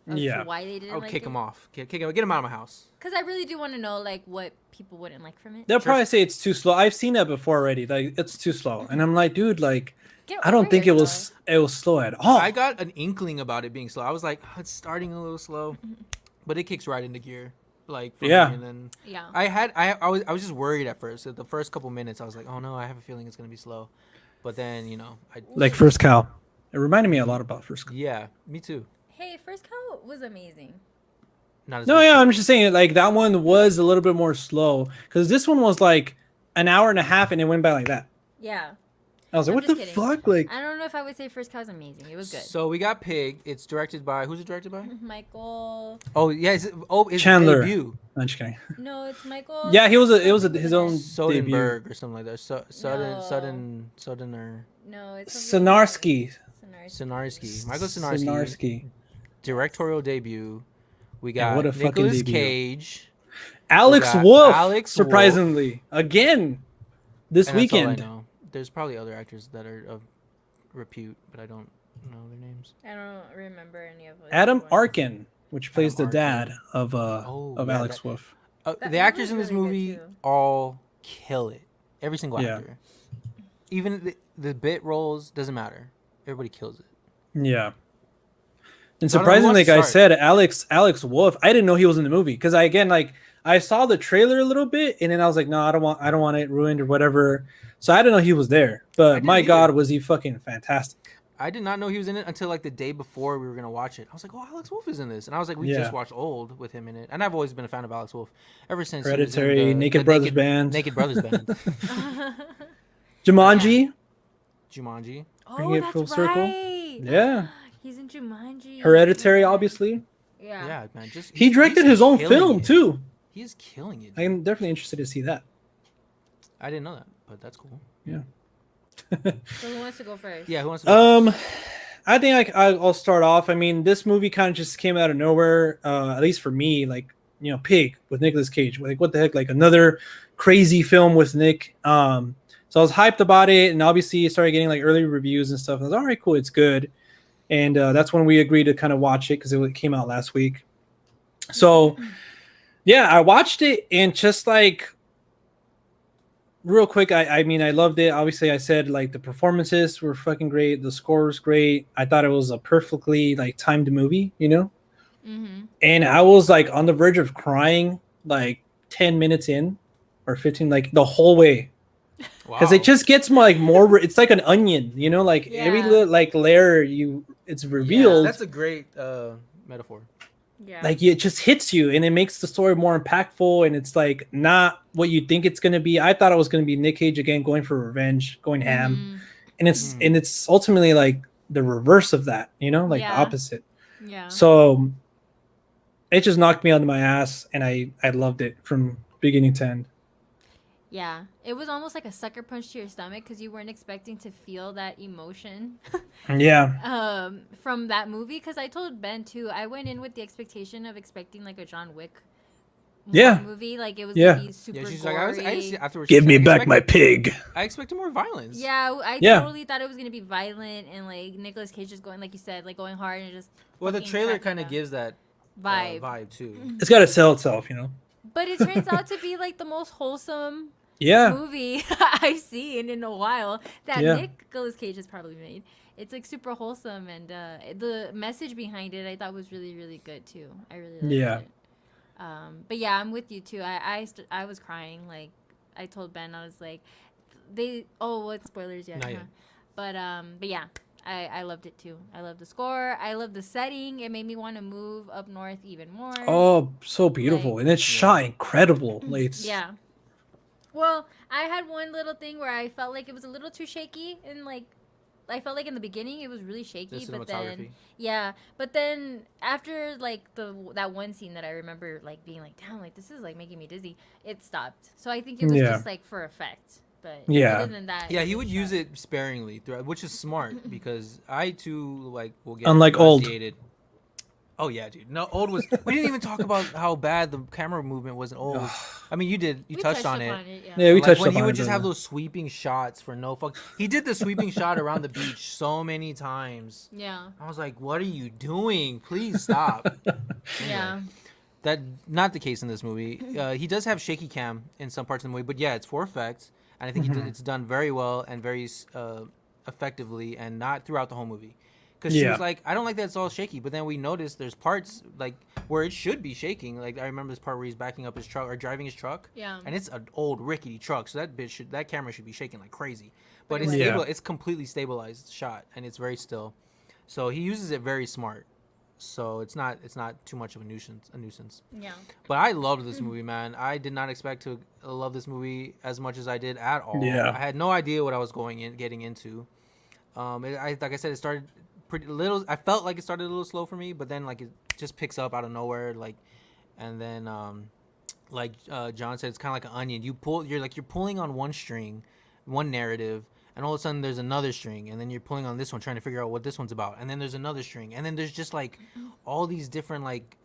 as Yeah. to why they didn't I would like kick it. him off. Get him out of my house. Because I really do want to know like what people wouldn't like from it. They'll Sure. probably say it's too slow. I've seen that before already. Like it's too slow, and I'm like, dude, like Get I don't over think it yourself. was slow at all. I got an inkling about it being slow. I was like, oh, it's starting a little slow, but it kicks right into gear. Like for Yeah. me, and then Yeah. I was just worried at first. At the first couple minutes, I was like, oh no, I have a feeling it's gonna be slow. But then Like First Cow. It reminded me a lot about First Cow. yeah, me too. Hey, First Cow was amazing. Not as No, good as yeah, I'm First just saying like that one was a little bit more slow because this one was like an hour and a half and it went by like that. Yeah. I was like, I'm what just the kidding. fuck? Like, I don't know if I would say First Cow's amazing. It was good. So we got Pig. It's directed by who's it directed by? Michael. Oh yeah, it's Chandler. debut. I'm just kidding. No, it's Michael. Yeah, it was his something own like that. debut. Soderbergh or something like that. No. Sudden or No, it's something like that. Sinarski. Sinarski. Michael Sinarski. Sinarski. Directorial debut. We Yeah, got what a fucking Nicolas debut. Cage. Alex got Wolf. Alex Surprisingly, again, this and that's all I weekend. know. There's probably other actors that are of repute, but I don't know their names. I don't remember any of it. Adam Arkin, which plays Adam the dad Arkin. of yeah, Alex Wolf. That The movie actors was in this really good, movie too. all kill it. Every single Yeah. actor. Even the bit roles doesn't matter. Everybody kills it. Yeah. And So I don't know who surprisingly, wants like to I start. said, Alex Wolf. I didn't know he was in the movie because I saw the trailer a little bit and then I was like, no, I don't want it ruined or whatever. So I didn't know he was there. I But didn't my either. God, was he fucking fantastic? I did not know he was in it until like the day before we were gonna watch it. I was like, "Oh, Alex Wolf is in this," and I was like, "We Yeah. just watched Old with him in it," and I've always been a fan of Alex Wolf ever since. he was in Hereditary, Naked Brothers Band. Naked Brothers Band, Jumanji. Jumanji. Bring Oh, it that's full circle. right. Yeah. He's in Jumanji. Hereditary, Yeah. obviously. Yeah. Yeah, man. Just He directed his own killing film it. too. He is killing it. I'm definitely interested to see that. I didn't know that, but that's cool. So who wants to go first? Yeah, who wants to? Go first? I think I'll start off. I mean, this movie kind of just came out of nowhere. At least for me, like Pig with Nicolas Cage. Like what the heck? Like another crazy film with Nick. So I was hyped about it, and obviously started getting like early reviews and stuff. And I was all right, cool, it's good. And that's when we agreed to kind of watch it because it came out last week. So yeah, I watched it and just like real quick, I mean, I loved it. Obviously, I said like the performances were fucking great. The score was great. I thought it was a perfectly like timed movie, Mm-hmm. And I was like on the verge of crying like 10 minutes in or 15, like the whole way. Because Wow. it just gets more, it's like an onion, like every Yeah. little like layer it's revealed. That's a great metaphor. Yeah. Like it just hits you and it makes the story more impactful, and it's like not what you think it's going to be. I thought it was going to be Nick Cage again going for revenge, going ham, Mhm. and it's ultimately like the reverse of that, like Yeah. the opposite. Yeah. So it just knocked me onto my ass, and I loved it from beginning to end. Yeah. It was almost like a sucker punch to your stomach because you weren't expecting to feel that emotion Yeah, from that movie. Because I told Ben too, I went in with the expectation of expecting like a John Wick Yeah. movie. Like it was Yeah. gonna be super Yeah, she's gory. like, I just, afterwards, give she's me like, back my pig. I expected more violence. Yeah, I Yeah. totally thought it was gonna be violent and like Nicolas Cage just going, like you said, like going hard and just. Well, the fucking trailer cracking kind of down. gives that vibe. vibe too. It's got to sell itself, But it turns out to be like the most wholesome Yeah, movie I've seen in a while that Yeah. Nicolas Cage has probably made. It's like super wholesome, and the message behind it I thought was really, really good too. I really liked Yeah. it. But yeah, I'm with you too. I was crying. Like I told Ben, I was like, what spoilers yet? Not Huh? yet. But yeah. I loved it too. I love the score. I love the setting. It made me want to move up north even more. oh, so beautiful, Like- and it's shot incredible. Like, it's- Yeah. Well, I had one little thing where I felt like it was a little too shaky, and like I felt like in the beginning it was really The shaky, but cinematography. then but then after like that one scene that I remember like being like, damn, like this is like making me dizzy, it stopped. So I think it was Yeah. just like for effect. But Yeah. other than that, Yeah, he was would use shot. it sparingly throughout, which is smart because I too like will get Unlike Old. nauseated. Oh yeah, dude. No, old was. We didn't even talk about how bad the camera movement was in old. I mean, you did. You We touched on it. yeah. Yeah, we Like touched when up he on would it. just have Brother. those sweeping shots for no fuck. He did the sweeping shot around the beach so many times. Yeah. I was like, "What are you doing? Please stop." Yeah. That not the case in this movie. He does have shaky cam in some parts of the movie, but yeah, it's for effect, and I think it's done very well and very effectively, and not throughout the whole movie. Because she Yeah. was like, "I don't like that it's all shaky," but then we noticed there's parts like where it should be shaking. Like I remember this part where he's backing up his truck or driving his truck, Yeah. and it's an old rickety truck, so that camera should be shaking like crazy. But But it it's wasn't. stable. Yeah. It's completely stabilized shot, and it's very still. So he uses it very smart. So it's not too much of a nuisance. Yeah. But I loved this movie, man. I did not expect to love this movie as much as I did at all. Yeah. I had no idea what I was getting into. Like I said, it started pretty little. I felt like it started a little slow for me, but then like it just picks up out of nowhere, like, and then John said, it's kind of like an onion. You're pulling on one string, one narrative, and all of a sudden there's another string, and then you're pulling on this one, trying to figure out what this one's about, and then there's another string, and then there's just like all these different like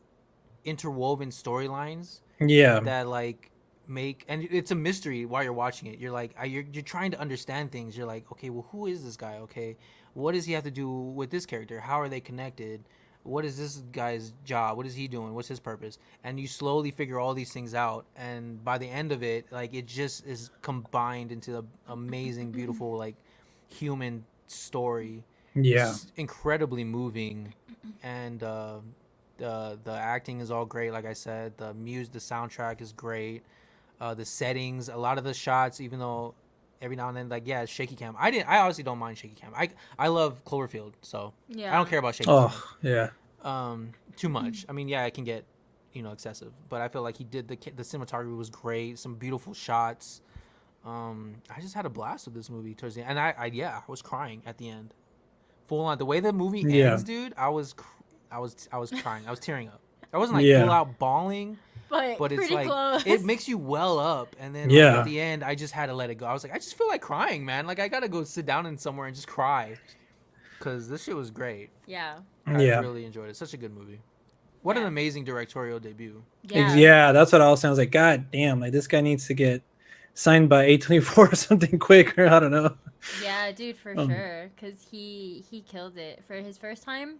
interwoven storylines Yeah. that like make, and it's a mystery while you're watching it. You're like you're trying to understand things. You're like, okay, well, who is this guy? Okay, what does he have to do with this character? How are they connected? What is this guy's job? What is he doing? What's his purpose? And you slowly figure all these things out, and by the end of it, like it just is combined into an amazing, beautiful, like human story. Yeah. It's incredibly moving, and the acting is all great. Like I said, the soundtrack is great. The settings, a lot of the shots, even though every now and then, like, yeah, it's shaky cam. I honestly don't mind shaky cam. I love Cloverfield, so Yeah. I don't care about shaky cam. Oh, yeah. Too much. I mean, yeah, it can get, excessive, but I feel like he did the cinematography was great. Some beautiful shots. I just had a blast with this movie towards the end, and I was crying at the end, full on. The way the movie Yeah. ends, dude, I was crying. I was tearing up. I wasn't like Yeah. full out bawling, but it's pretty like close. it makes you well up, and then Yeah. at the end, I just had to let it go. I was like, I just feel like crying, man. Like I gotta go sit down in somewhere and just cry, because this shit was great. Yeah. I Yeah. really enjoyed it. Such a good movie. What an Yeah. amazing directorial debut. Yeah. Yeah, that's what I was saying. I was like, God damn, like this guy needs to get signed by A24 or something quick, or I don't know. Yeah, dude, for Um, sure. Because he killed it for his first time.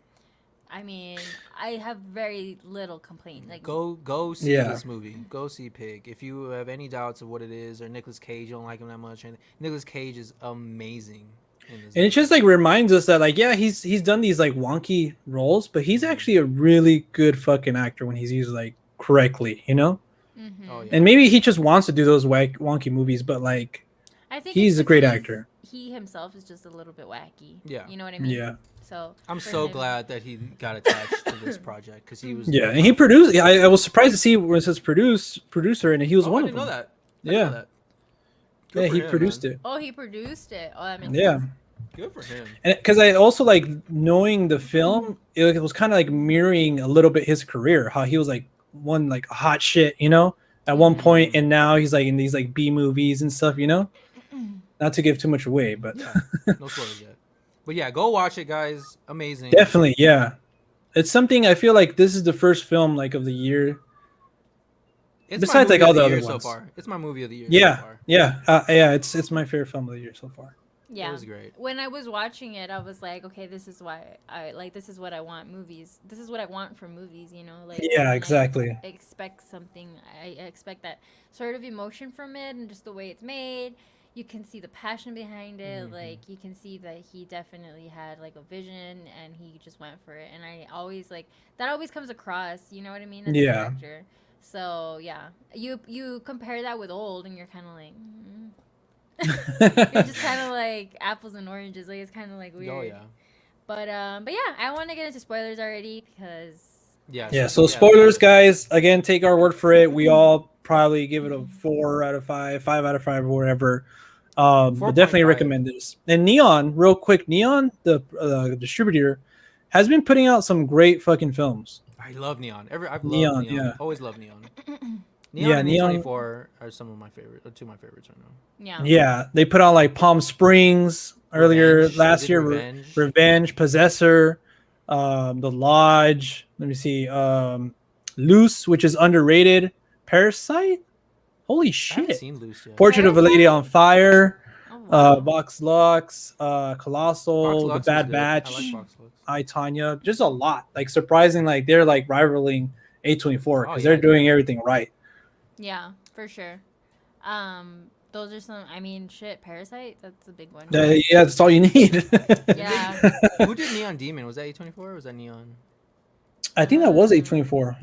I mean, I have very little complaint. Like, Go see Yeah. this movie. Go see Pig. If you have any doubts of what it is, or Nicolas Cage, you don't like him that much. And Nicolas Cage is amazing in this. And it just like reminds us that like, yeah, he's done these like wonky roles, but he's actually a really good fucking actor when he's used like correctly, you know? mhm. Oh, yeah. And maybe he just wants to do those wonky movies, but like, I think he's it's a great just actor. He himself is just a little bit wacky. Yeah. You know what I mean? Yeah. So I'm for so him- glad that he got attached to this project, because he was. Yeah, and he produced. I was surprised to see where it says producer, and he was Oh, one I of didn't them. know that. I didn't Yeah. know that. Good Yeah, for he him, produced man. it. Oh, he produced it. Oh, that makes Yeah, sense. Good for him. and because I also like knowing the film, it was kind of like mirroring a little bit his career, how he was like one like hot shit, you know, at one point, and now he's like in these like B movies and stuff, you know. Not to give too much away, but Yeah. No spoilers yet. But yeah, go watch it, guys. Amazing. definitely, yeah, it's something I feel like this is the first film like of the year. It's Besides, my like, movie all of the the other year so ones. far. It's my movie of the year. Yeah, So far. yeah, it's my favorite film of the year so far. Yeah. It was great. When I was watching it, I was like, okay, this is why I like. This is what I want movies. This is what I want from movies. You know, like. Yeah, when exactly. I expect something. I expect that sort of emotion from it, and just the way it's made. You can see the passion behind it. Mhm. Like you can see that he definitely had like a vision, and he just went for it. And I always like that. Always comes across. You know what I mean? As Yeah. a director. So yeah, you compare that with old, and you're kind of like. You're just kind of like apples and oranges. Like it's kind of like weird. Oh yeah. But yeah, I want to get into spoilers already because Yeah. Yeah, so spoilers, guys. Again, take our word for it. We all probably give it a 4 out of 5, 5 out of 5, or whatever. But definitely 4.5. recommend this. And Neon, real quick, Neon, the distributor, has been putting out some great fucking films. I love Neon. I've loved Neon, Neon. yeah. Always loved Neon. Yeah, Neon and Neon- A24 are some of my favorite, or two of my favorites right now. yeah. Yeah, they put out like Palm Springs earlier Revenge. last They did year, Revenge. Revenge, Possessor. The Lodge. Let me see. Loose, which is underrated. Parasite. Holy I haven't shit. seen Loose yet. Portrait of a Lady on Fire. Oh wow. Box Lux. Box Colossal. The Lux was Bad good. I like Batch. Box Lux. I, Tanya. Just a lot. Like surprising. Like they're like rivaling A24 because Oh, they're yeah, doing everything right. Yeah, for sure. Those are some. I mean, shit. Parasite. That's a big one. Yeah, that's all you need. Yeah. Who did Neon Demon? Was that A24 or was that Neon? I think that was A24.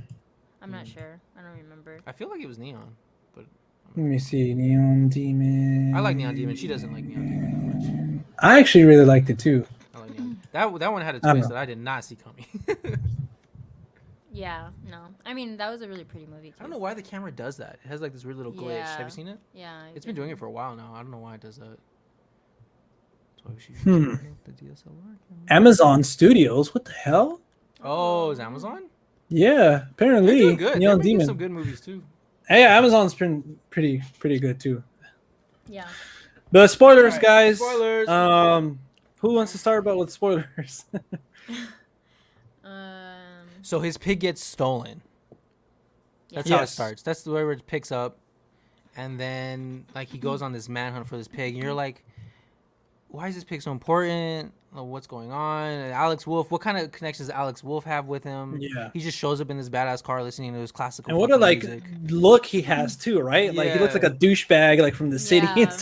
I'm not sure. I don't remember. I feel like it was Neon, but Let me see. Neon Demon. I like Neon Demon. She doesn't like Neon Demon that much. I actually really liked it too. I like Neon. That one had a I don't twist know. that I did not see coming. Yeah. No. I mean, that was a really pretty movie too. I don't know why the camera does that. It has like this weird little glitch. Yeah. Have you seen it? Yeah. It's been doing it for a while now. I don't know why it does that. That's why we should Hmm. check out the DSLR camera. Amazon Studios. What the hell? Oh, is Amazon? Yeah, They're apparently. doing good. They're Neon making Demon. some good movies too. Hey, Amazon's been pretty good too. Yeah. But spoilers, Alright, guys. spoilers. Who wants to start about with spoilers? So his pig gets stolen. That's Yeah. how it Yes. starts. That's the way where it picks up, and then like he goes on this manhunt for this pig, and you're like, why is this pig so important? Like, what's going on? And Alex Wolf, what kind of connections does Alex Wolf have with him? Yeah. He just shows up in this badass car listening to his classical And what a fucking like music. look he has too, right? Like he looks like a douchebag, like from the city. Yeah.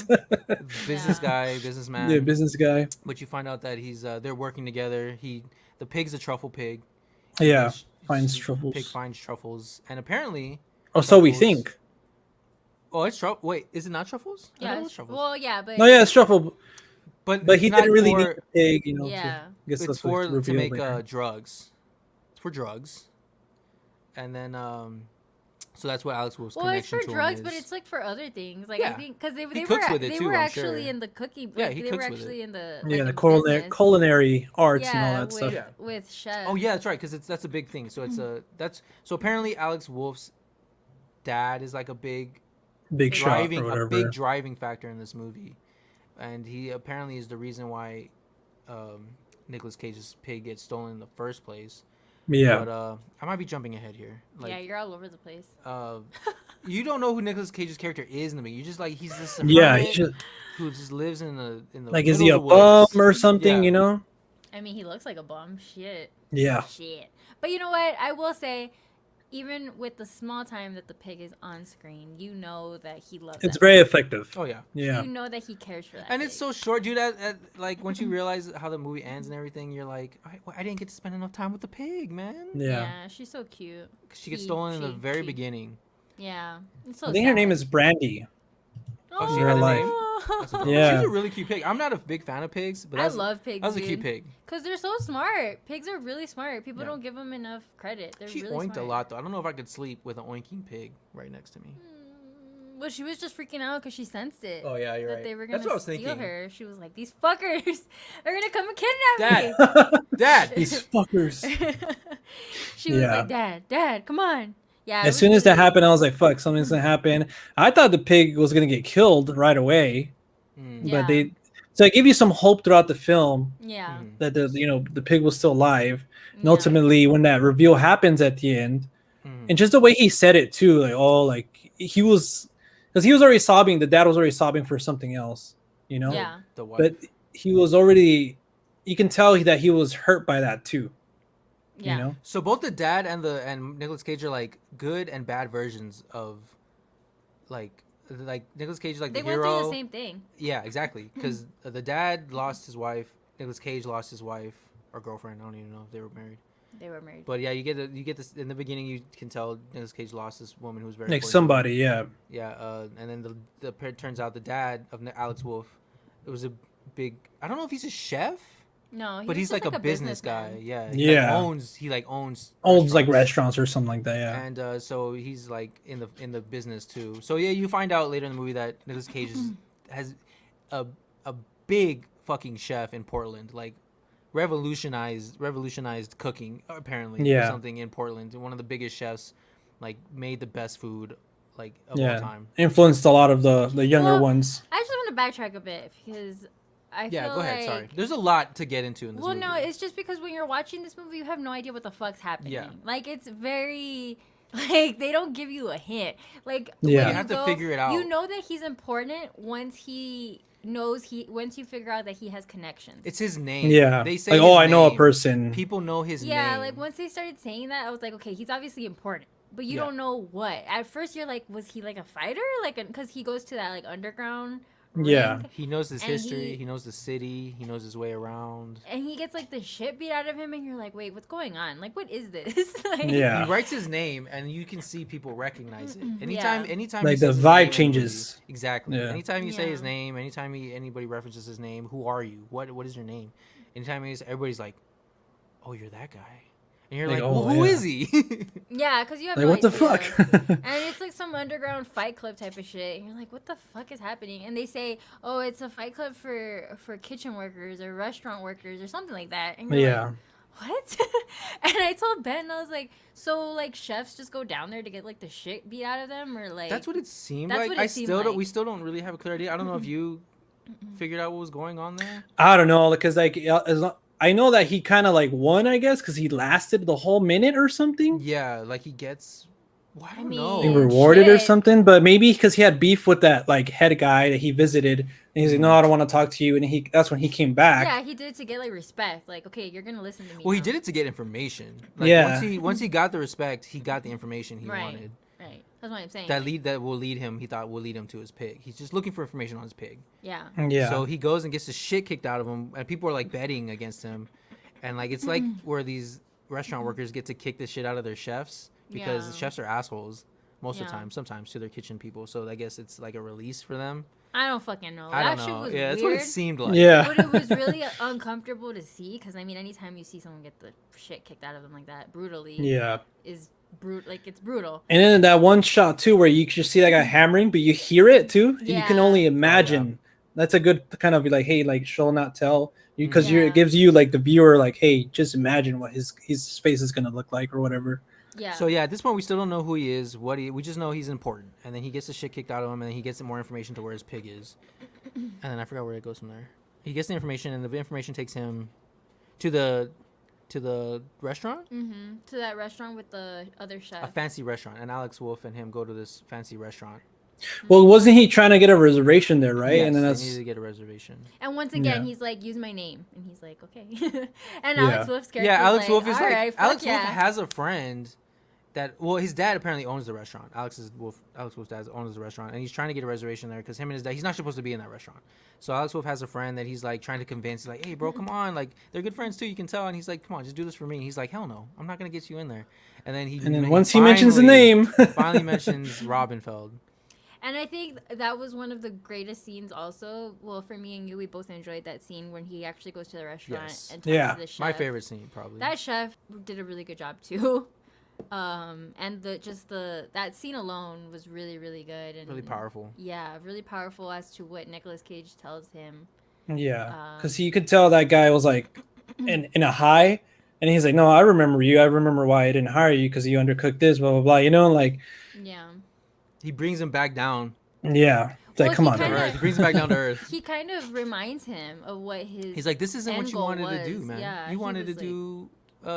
Business guy, businessman. Yeah, business guy. But you find out that he's they're working together. The pig's a truffle pig. Yeah, Sh- finds sh- truffles. Pig finds truffles, and apparently, Or so we truffles- think. oh, it's truffle. Wait, is it not truffles? I thought Yeah. it was truffles. Well, yeah, but. No, yeah, it's truffle, but but it's he not didn't really for- need the pig, you know. Yeah. I guess It's that's for what's to revealed make later. drugs. It's for drugs, and then so that's what Alex Wolf's Well, it's connection for to him drugs, is. but it's like for other things. Like Yeah. I think because they He were cooks with it they too, were I'm actually sure. in the cooking. Yeah, Like, he they were cooks with actually it. in the Yeah, like, the in business. culinary arts Yeah, and all that with, stuff. Yeah. with chef. Oh yeah, that's right. Because that's a big thing. So it's so apparently Alex Wolf's dad is like a big Big shot or driving whatever. a big driving factor in this movie, and he apparently is the reason why Nicolas Cage's pig gets stolen in the first place. Yeah. But I might be jumping ahead here. Like, Yeah, you're all over the place. you don't know who Nicolas Cage's character is in the movie. You just like he's this Yeah, hermit he just who just lives in the like is he a middle of the bum woods. or something, Yeah. you know? I mean, he looks like a bum. Shit. Yeah. Shit. But you know what? I will say, even with the small time that the pig is on screen, you know that he loves It's that very pig. effective. Oh yeah. Yeah. You know that he cares for that. And pig. it's so short, dude. Like once you realize how the movie ends and everything, you're like, I didn't get to spend enough time with the pig, man. Yeah. She's so cute. 'Cause she gets stolen in the very beginning. Yeah. It's so I think her sad. name is Brandy. Oh, she had a name? That's adorable. Yeah. She's a really cute pig. I'm not a big fan of pigs, but I that's, love pigs. that was a cute pig. Because they're so smart. Pigs are really smart. People Yeah. don't give them enough credit. They're She really oinked smart. a lot though. I don't know if I could sleep with an oinking pig right next to me. Well, she was just freaking out because she sensed it. Oh yeah, you're that right. they were gonna That's what I was steal thinking. her. She was like, "These fuckers are gonna come and kidnap me." Dad, Dad. These fuckers. She was Yeah. like, "Dad, come on." Yeah. it As was soon as that really- happened, I was like, fuck, something's gonna happen. I thought the pig was gonna get killed right away. Mm. Yeah. But so I give you some hope throughout the film Yeah. Mhm. that the pig was still alive. And Yeah. ultimately when that reveal happens at the end, Mhm. and just the way he said it too, like he was, because he was already sobbing, the dad was already sobbing for something else, Yeah. The wife. but he was already, you can tell that he was hurt by that too. Yeah. So both the dad and Nicolas Cage are like good and bad versions of like Nicolas Cage is like They the went hero. through the same thing. Yeah, exactly. Because the dad lost his wife. Nicolas Cage lost his wife or girlfriend. I don't even know if they were married. They were married. But yeah, you get this in the beginning. You can tell Nicolas Cage lost this woman who was very Like important to him. somebody, yeah. Yeah, and then it turns out the dad of Alex Wolf, it was a big. I don't know if he's a chef, No, he but was he's just like a business guy. businessman. Yeah, Yeah. He owns Like restaurants or something like that, yeah. and so he's like in the business too. So yeah, you find out later in the movie that Nicolas Cage has a big fucking chef in Portland, like revolutionized cooking apparently. Yeah. Or something in Portland. One of the biggest chefs, like made the best food like of all Yeah. time. Influenced a lot of the younger Well, ones. I just want to backtrack a bit because I Yeah, feel go ahead. like, Sorry. There's a lot to get into in this well, movie. no, it's just because when you're watching this movie, you have no idea what the fuck's happening. Yeah. Like, it's very, like, they don't give you a hint. Like, Yeah. when You have to figure it out. You know that he's important once once you figure out that he has connections. It's his name. Yeah. They say Like, his oh, I know a name. person. People know his name. Yeah, like, once they started saying that, I was like, okay, he's obviously important. But you Yeah. don't know what. At first, you're like, was he, like, a fighter? Like, because he goes to that, like, underground Yeah. ring. He knows his And history. He knows the city. He knows his way around. And he gets like the shit beat out of him, and you're like, wait, what's going on? Like, what is this? Like, Yeah. He writes his name, and you can see people recognize it. Anytime, Yeah. anytime, Like, he says the his name vibe in a changes. movie- exactly. Yeah. Anytime you say his Yeah. name, anytime anybody references his name, who are you? What is your name? Anytime everybody's like, oh, you're that guy, and you're Like, like, oh, well, who yeah. is he? Yeah, because you have Like, no what the idea. fuck? And it's like some underground fight club type of shit. And you're like, what the fuck is happening? And they say, oh, it's a fight club for kitchen workers or restaurant workers or something like that. And you're Yeah. like, what? And I told Ben, I was like, so like chefs just go down there to get like the shit beat out of them, or like That's what it seemed That's like. what it I seemed still don't. like. We still don't really have a clear idea. I don't know if you figured out what was going on there. I don't know, because like I know that he kind of like won, I guess, because he lasted the whole minute or something. Yeah, like he gets. Well, I don't know. Being mean, rewarded or shit. something, but maybe because he had beef with that like head guy that he visited, and he's like, "No, I don't want to talk to you," and that's when he came back. Yeah, he did it to get like respect. Like, okay, you're gonna listen to me. Well, he now. did it to get information. Like, Yeah. Once he got the respect, he got the information he Right. wanted. Right. That's what I'm saying. That will lead him. He thought will lead him to his pig. He's just looking for information on his pig. Yeah. Yeah. So he goes and gets the shit kicked out of him, and people are like betting against him, and like it's like where these restaurant workers get to kick the shit out of their chefs because the Yeah. chefs are assholes most of the Yeah. time. Sometimes to their kitchen people. So I guess it's like a release for them. I don't fucking know. I That don't shit know. was Yeah, that's weird. what it seemed like. yeah. But it was really uncomfortable to see because I mean, anytime you see someone get the shit kicked out of them like that brutally, Yeah. is brute. Like it's brutal. And then that one shot too, where you just see that guy hammering, but you hear it too. You can Yeah. only imagine. That's a good kind of like, hey, like show not tell, because Yeah. it gives you like the viewer like, hey, just imagine what his face is gonna look like or whatever. Yeah. So yeah, at this point we still don't know who he is. We just know he's important, and then he gets the shit kicked out of him, and then he gets some more information to where his pig is, and then I forgot where it goes from there. He gets the information, and the information takes him to the restaurant, To that restaurant with the other chef. a fancy restaurant, and Alex Wolff and him go to this fancy restaurant. Well, wasn't he trying to get a reservation there, right? Yes, and then they that's needed to get a reservation. And once again, Yeah. he's like, use my name, and he's like, okay. And Yeah. Alex Wolff's character. Yeah, Alex Wolff is all like right, fuck Alex yeah. Wolff has a friend that his dad apparently owns the restaurant. Alex Wolff's dad owns the restaurant, and he's trying to get a reservation there because him and his dad, he's not supposed to be in that restaurant. So Alex Wolff has a friend that he's like trying to convince. He's like, hey bro, come on, like they're good friends too, you can tell. And he's like, come on, just do this for me. And he's like, hell no, I'm not gonna get you in there. And then once he mentions the name, finally mentions Robinfeld. And I think that was one of the greatest scenes also. Well, for me and you, we both enjoyed that scene when he actually goes to the restaurant Yes. and talks Yeah. to the chef. My favorite scene probably. That chef did a really good job too. And that scene alone was really, really good and really powerful. Yeah, really powerful as to what Nicolas Cage tells him. yeah, because you could tell that guy was like in a high, and he's like, no, I remember you. I remember why I didn't hire you because you undercooked this, blah blah blah. You know, like Yeah. He brings him back down yeah, it's like Well, come he on, to kinda- man. earth. He brings him back down to earth. He kind of reminds him of what his. He's like, this isn't what end you goal wanted to do, was. man. Yeah, You he wanted to was do.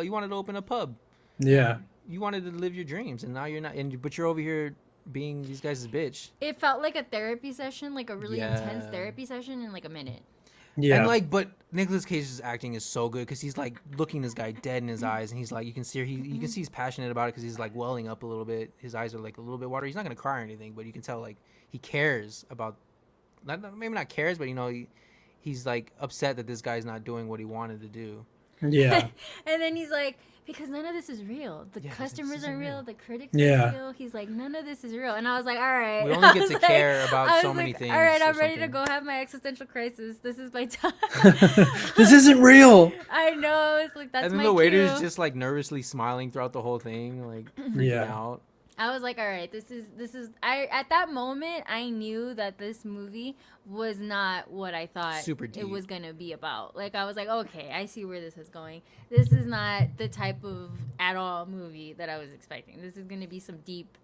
You wanted to open a pub. Yeah, You wanted to live your dreams, and now you're not. But you're over here being these guys' bitch. It felt like a therapy session, like a really intense Yeah. therapy session in like a minute. yeah, And like, but Nicolas Cage's acting is so good because he's like looking this guy dead in his eyes, and he's like, you can see you can see he's passionate about it because he's like welling up a little bit. His eyes are like a little bit watery. He's not gonna cry or anything, but you can tell like he cares about. Maybe not cares, but you know he's like upset that this guy's not doing what he wanted to do. yeah, And then he's like, because none of this is real. The Yeah, this customers isn't aren't real. real. The critics Yeah. aren't real. He's like, none of this is real. And I was like, all right. We only I get was to like- care about I was so many like, things All right, or I'm ready to something. go have my existential crisis. This is my time. this isn't real. I know. It's like, that's And then my the waiter's cue. just like nervously smiling throughout the whole thing, like freaking Yeah. out. I was like, all right, this is at that moment I knew that this movie was not what I thought Super it deep. was gonna be about. Like I was like, okay, I see where this is going. This is not the type of at all movie that I was expecting. This is gonna be some deep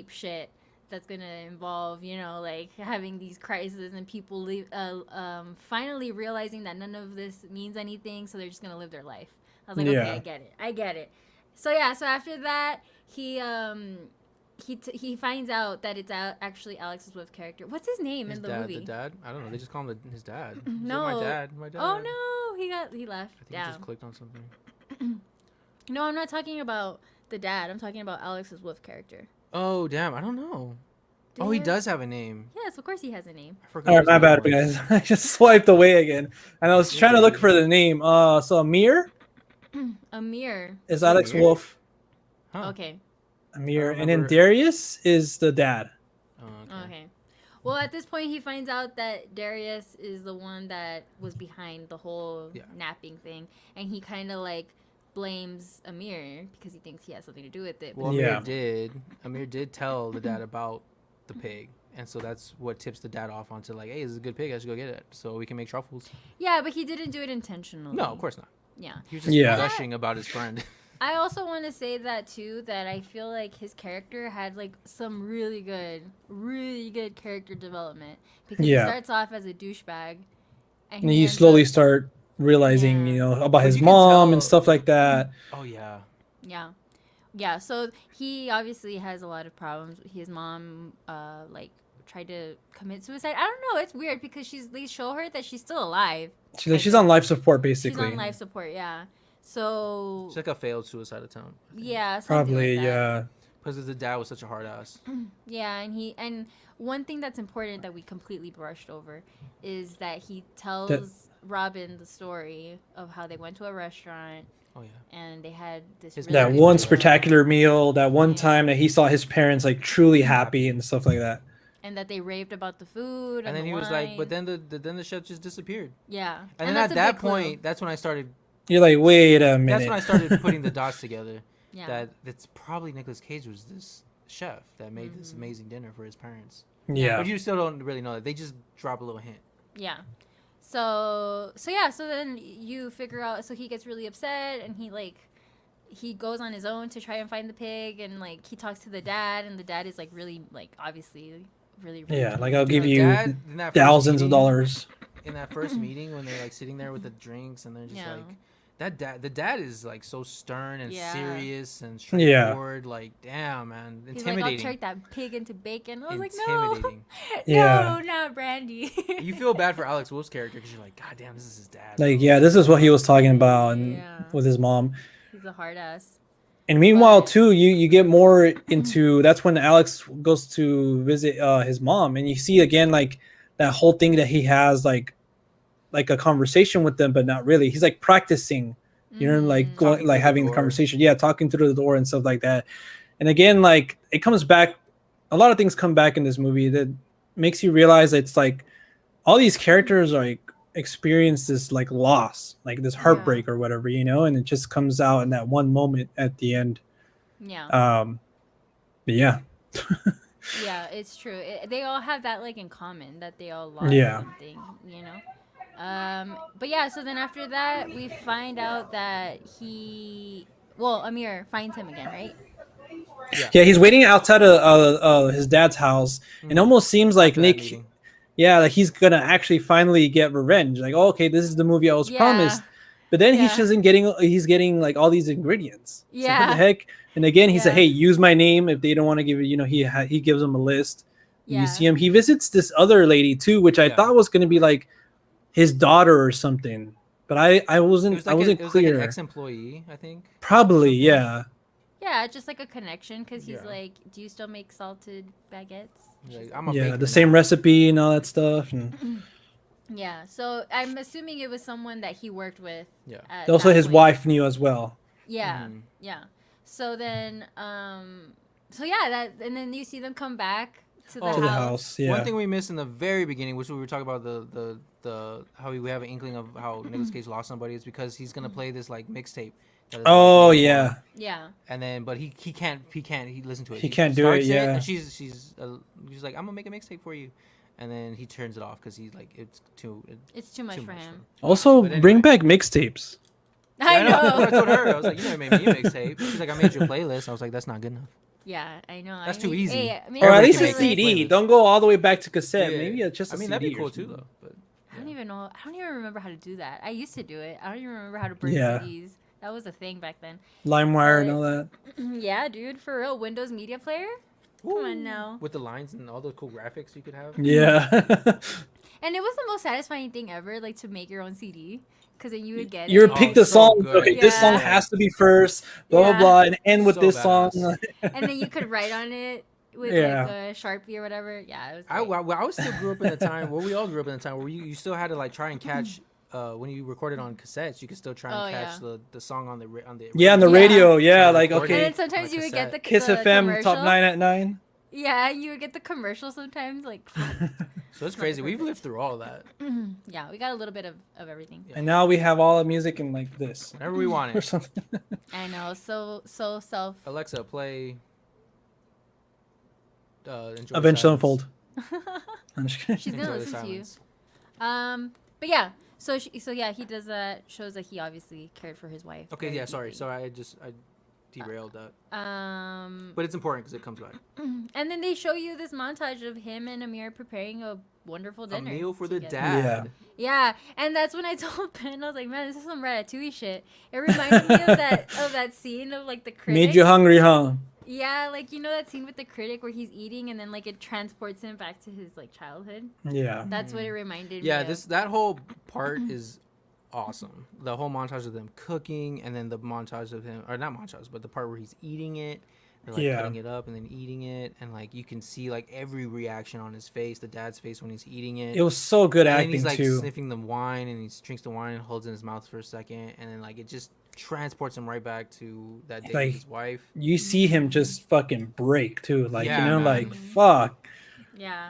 shit that's gonna involve, like having these crises and people finally realizing that none of this means anything, so they're just gonna live their life. I was like, Yeah. okay, I get it. So yeah, so after that, he finds out that it's actually Alex Swift's character. What's his name in the movie? The dad? I don't know. They just call him his dad. No. My dad. Oh no, he left. I think he just clicked on something. No, I'm not talking about the dad. I'm talking about Alex Swift's character. Oh damn, I don't know. Oh, he does have a name. Yes, of course he has a name. I forgot. All right, his my name bad, was. guys. I just swiped away again, and I was trying to look for the name. So Amir Amir. is Alex Amir? Wolf. Huh. Okay. Amir, I and then remember- Darius is the dad. Oh, Okay. Well, at this point, he finds out that Darius is the one that was behind the whole napping thing, and he kind of like blames Amir because he thinks he has something to do with it. Well, Yeah. Amir did tell the dad about the pig, and so that's what tips the dad off onto like, hey, this is a good pig. I should go get it so we can make truffles. Yeah, but he didn't do it intentionally. No, of course not. Yeah. He was just Yeah. gushing about his friend. I also want to say that too, that I feel like his character had like some really good character development, because he Yeah. starts off as a douchebag, and And you ends slowly up- start realizing, Yeah. about But his you can mom tell- and stuff like that. Oh yeah. Yeah, so he obviously has a lot of problems. His mom, like, tried to commit suicide. I don't know. It's weird because they show her that she's still alive. She's on life support, basically. She's on life support, yeah. So It's like a failed suicide attempt. yeah, something Probably, like that. yeah. Because the dad was such a hard ass. Yeah, and one thing that's important that we completely brushed over is that he tells Robin the story of how they went to a restaurant. Oh yeah. And they had this His really That good one meal. spectacular meal, that one Yeah. time that he saw his parents like truly happy and stuff like that. And that they raved about the food. And then the he was like, wine. but then the chef just disappeared. Yeah. And then that's at a that big clue. point, that's when I started. You're like, wait a minute. That's when I started putting the dots together. Yeah. That it's probably Nicolas Cage was this chef that made this amazing dinner for his parents. Yeah. But you still don't really know that. They just drop a little hint. Yeah. So then you figure out, so he gets really upset, and he goes on his own to try and find the pig, and like he talks to the dad, and the dad is like really, like, obviously really Yeah, keen like I'll to give it. you Dad, in that first thousands of meeting- dollars. In that first meeting when they're like sitting there with the drinks and they're just Yeah. like, the dad is like so stern and Yeah. serious and Yeah. straightforward. Like, damn, man, He's like, I'll intimidating. turn that pig into bacon. I was like, no, Intimidating. Yeah. no, not Brandy. You feel bad for Alex Wolff's character because you're like, God damn, this is his dad. Like, yeah, this is what he was talking about and Yeah. with his mom. He's a hard ass. And meanwhile, But- too, you get more into that's when Alex goes to visit his mom, and you see again like that whole thing that he has like a conversation with them, but not really. He's like practicing, like Mhm. going Talking like through having the the door. conversation, talking through the door and stuff like that. And again, like it comes back. A lot of things come back in this movie that makes you realize it's like all these characters are like experience this like loss, like this heartbreak or whatever, and it just comes out in that one moment at the end. Yeah. But yeah, Yeah, it's true. They all have that like in common, that they all lost Yeah. something, But yeah, so then after that, we find out that Amir finds him again, right? yeah, he's waiting outside of his dad's house. It almost seems like After that Nick, meeting. like he's gonna actually finally get revenge. Like, oh, okay, this is the movie I was Yeah. promised. But then Yeah. he's getting like all these ingredients. It's like, what Yeah. the heck? And again, he said, Yeah. "Hey, use my name." If they don't want to give it, he gives them a list. Yeah. You see him. He visits this other lady too, which I Yeah. thought was going to be like his daughter or something. But I It wasn't was like I wasn't it was clear. like an ex-employee, I think. Probably, yeah. Yeah, just like a connection, because he's Yeah. like, do you still make salted baguettes? He's She's like, I'm a Yeah, baker the now. same recipe and all that stuff. And Yeah, so I'm assuming it was someone that he worked with. Yeah. at also that his point. wife knew as well. Yeah, Mhm. yeah. So then, so yeah, and then you see them come back to the Oh. house. To the house, yeah. One thing we missed in the very beginning, which we were talking about the how we have an inkling of how Nicolas Cage lost somebody, is because he's gonna play this like mixtape. that is, Oh like, yeah, Yeah, And then, but he can't listen to it. He can't do it, starts yeah. and she's like, I'm gonna make a mixtape for you, and then he turns it off because he's like, it's too much too for much him. also But bring anyway. back mixtapes. I Yeah, I know. told her, I was like, you never made me a mixtape. She's like, I made you a playlist. I was like, that's not good enough. Yeah, I know. That's too easy. Hey, I mean, Or at Everybody least can a make CD. playlist. Don't go all the way back to cassette. Yeah. Maybe it's just a I mean, CD that'd be or cool too, something. though. But I don't even know. I don't even remember how to do that. I used to do it. I don't even remember how to burn Yeah. CDs. That was a thing back then. LimeWire and But- all that. Yeah, dude, for real. Windows Media Player. Come on now. with the lines and all those cool graphics you could have. Yeah. And it was the most satisfying thing ever, like to make your own CD, because then you would get You would it. pick Oh, the so song. good. Okay, this song Yeah. has to be first. Blah Yeah. blah blah, and end with So this song. badass. And then you could write on it with Yeah. like a Sharpie or whatever. Yeah, it was I, great. I still grew up in the time. Well, we all grew up in the time where you still had to like try and catch. When you recorded on cassettes, you could still try and Oh, catch yeah. the song on the Yeah, on the Yeah. radio. Yeah, Try to like record And okay, then sometimes on a you would get the Kiss the FM commercial. top 9 at 9. Yeah, you would get the commercial sometimes. Like, So it's crazy. We've lived through all that yeah, we got a little bit of everything. And now we have all the music in like this whenever we want or it. something. I know, so self. Alexa, play. Enjoy Eventually Silence. unfold. I'm just kidding. She's gonna Enjoy the listen to you. silence. But yeah, so yeah, he does that. Shows that he obviously cared for his wife. Okay, very yeah, sorry. deeply. Sorry, I derailed that. Um, But it's important because it comes back. and then they show you this montage of him and Amir preparing a wonderful A dinner. meal for the together. dad. Yeah, and that's when I told Ben, I was like, man, this is some Ratatouille shit. It reminded me of that scene of like the critic. Made you hungry, huh? Yeah, like you know that scene with the critic where he's eating and then like it transports him back to his like childhood. Yeah. That's what it reminded Yeah, me. that whole part is awesome. The whole montage of them cooking, and then the montage of him, or not montage, but the part where he's eating it, and like Yeah. cutting it up and then eating it, and like you can see like every reaction on his face, the dad's face when he's eating it. It was so good and then acting he's like too. sniffing the wine, and he drinks the wine and holds it in his mouth for a second, and then like it just transports him right back to that day Like, with his wife. You see him just fucking break too, like Yeah, you know, man. like fuck. Yeah.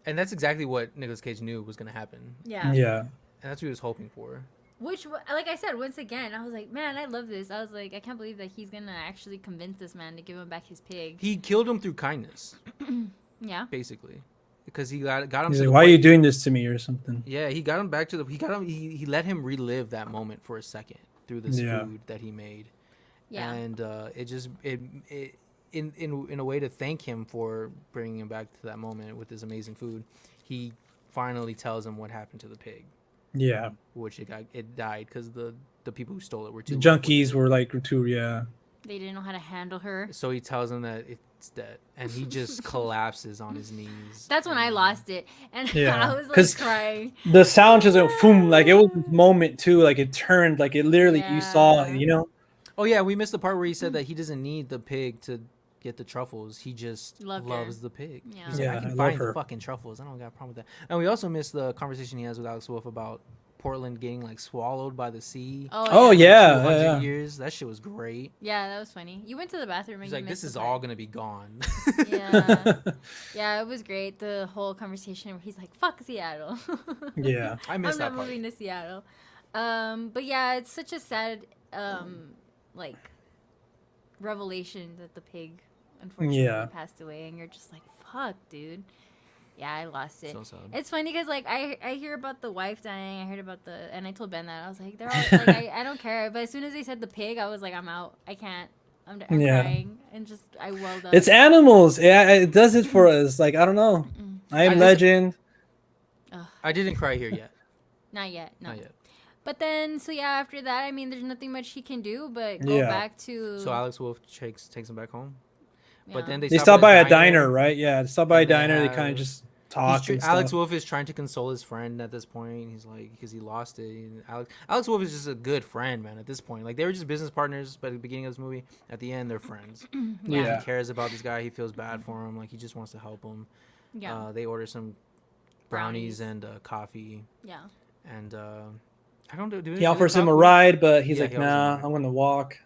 And that's exactly what Nicolas Cage knew was gonna happen, Yeah. Yeah. and that's what he was hoping for. Which, like I said, once again, I was like, man, I love this. I was like, I can't believe that he's gonna actually convince this man to give him back his pig. He killed him through kindness, Yeah. basically, because he got him. He's to like, the why are you point- doing this to me or something? Yeah, he got him back to the. He got him. He let him relive that moment for a second through this Yeah. food that he made. Yeah. And it just in a way to thank him for bringing him back to that moment with his amazing food, he finally tells him what happened to the pig, Yeah. which it died because the people who stole it were too The rough with junkies it. were like too, yeah. They didn't know how to handle her. So he tells him that it's dead, and he just collapses on his knees. That's when I lost it, and Yeah, I was 'cause like crying. The sound just went boom, like it was this moment too, like it turned, like it literally you saw, Yeah. you know? Oh yeah, we missed the part where he said that he doesn't need the pig to get the truffles. He just Loved her. loves the pig. Yeah. He's Yeah, like, I I can love find her. the fucking truffles. I don't got a problem with that. And we also missed the conversation he has with Alex Wolff about Portland getting like swallowed by the sea. Oh, in yeah. 200 yeah. years. That shit was great. Yeah, that was funny. You went to the bathroom and He's you like, missed this the is part. all gonna be gone. Yeah. Yeah, it was great. The whole conversation where he's like, "Fuck Seattle." Yeah. I missed I'm that not part. moving to Seattle. But yeah, it's such a sad, like, revelation that the pig unfortunately Yeah. passed away, and you're just like, "Fuck, dude." Yeah, I lost it. So sad. It's funny because like I hear about the wife dying. I heard about and I told Ben that I was like, they're all like, I don't care. But as soon as they said the pig, I was like, I'm out. I can't. I'm Yeah. crying and just I welled up. It's animals. Yeah, it does it for us. Like, I don't know. I am I just- legend. I didn't cry here yet. Not yet. No. Not yet. But then, so yeah, after that, I mean, there's nothing much he can do but go Yeah. back to. So Alex Wolff takes him back home. But yeah. then They stop stop at by a diner, right? Yeah, they stop by a And they diner. They have- kind of just talk and Alex stuff. Wolff is trying to console his friend at this point. He's like, because he lost it. And Alex Wolff is just a good friend, man. At this point, like they were just business partners, but at the beginning of this movie, at the end, they're friends. Yeah. He cares about this guy. He feels bad for him. Like he just wants to help him. Yeah. They order some brownies and coffee, Yeah. and I don't do. He offers him a ride, but he's like, he offers him a nah, ride. I'm going to walk.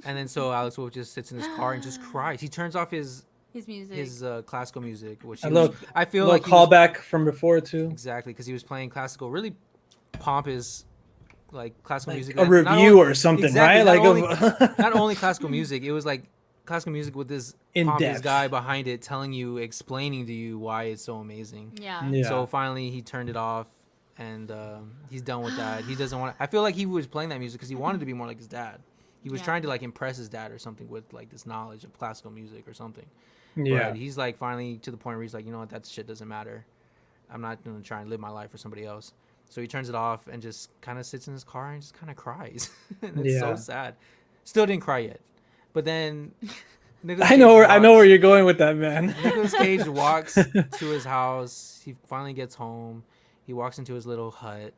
And then so Alex Wolff just sits in his car and just cries. He turns off his His music. classical music, which A he little- was, I feel Little like he was- callback from before, too. exactly because he was playing classical, really pompous, like classical Like music. a Not review only- or something, exactly, right? not Like, only, not only classical music, it was like classical music with this In pompous depth. guy behind it telling you, explaining to you why it's so amazing. yeah. Yeah. So finally he turned it off, and he's done with that. He doesn't want. I feel like he was playing that music because he wanted to be more like his dad. He was Yeah. trying to like impress his dad or something with like this knowledge of classical music or something. Yeah. But he's like finally to the point where he's like, you know what, that shit doesn't matter. I'm not gonna try and live my life for somebody else. So he turns it off and just kind of sits in his car and just kind of cries. And it's so Yeah. sad. Still didn't cry yet. But then Nicolas I Cage know where walks- you're going with that, man. Nicolas Cage walks to his house. He finally gets home. He walks into his little hut.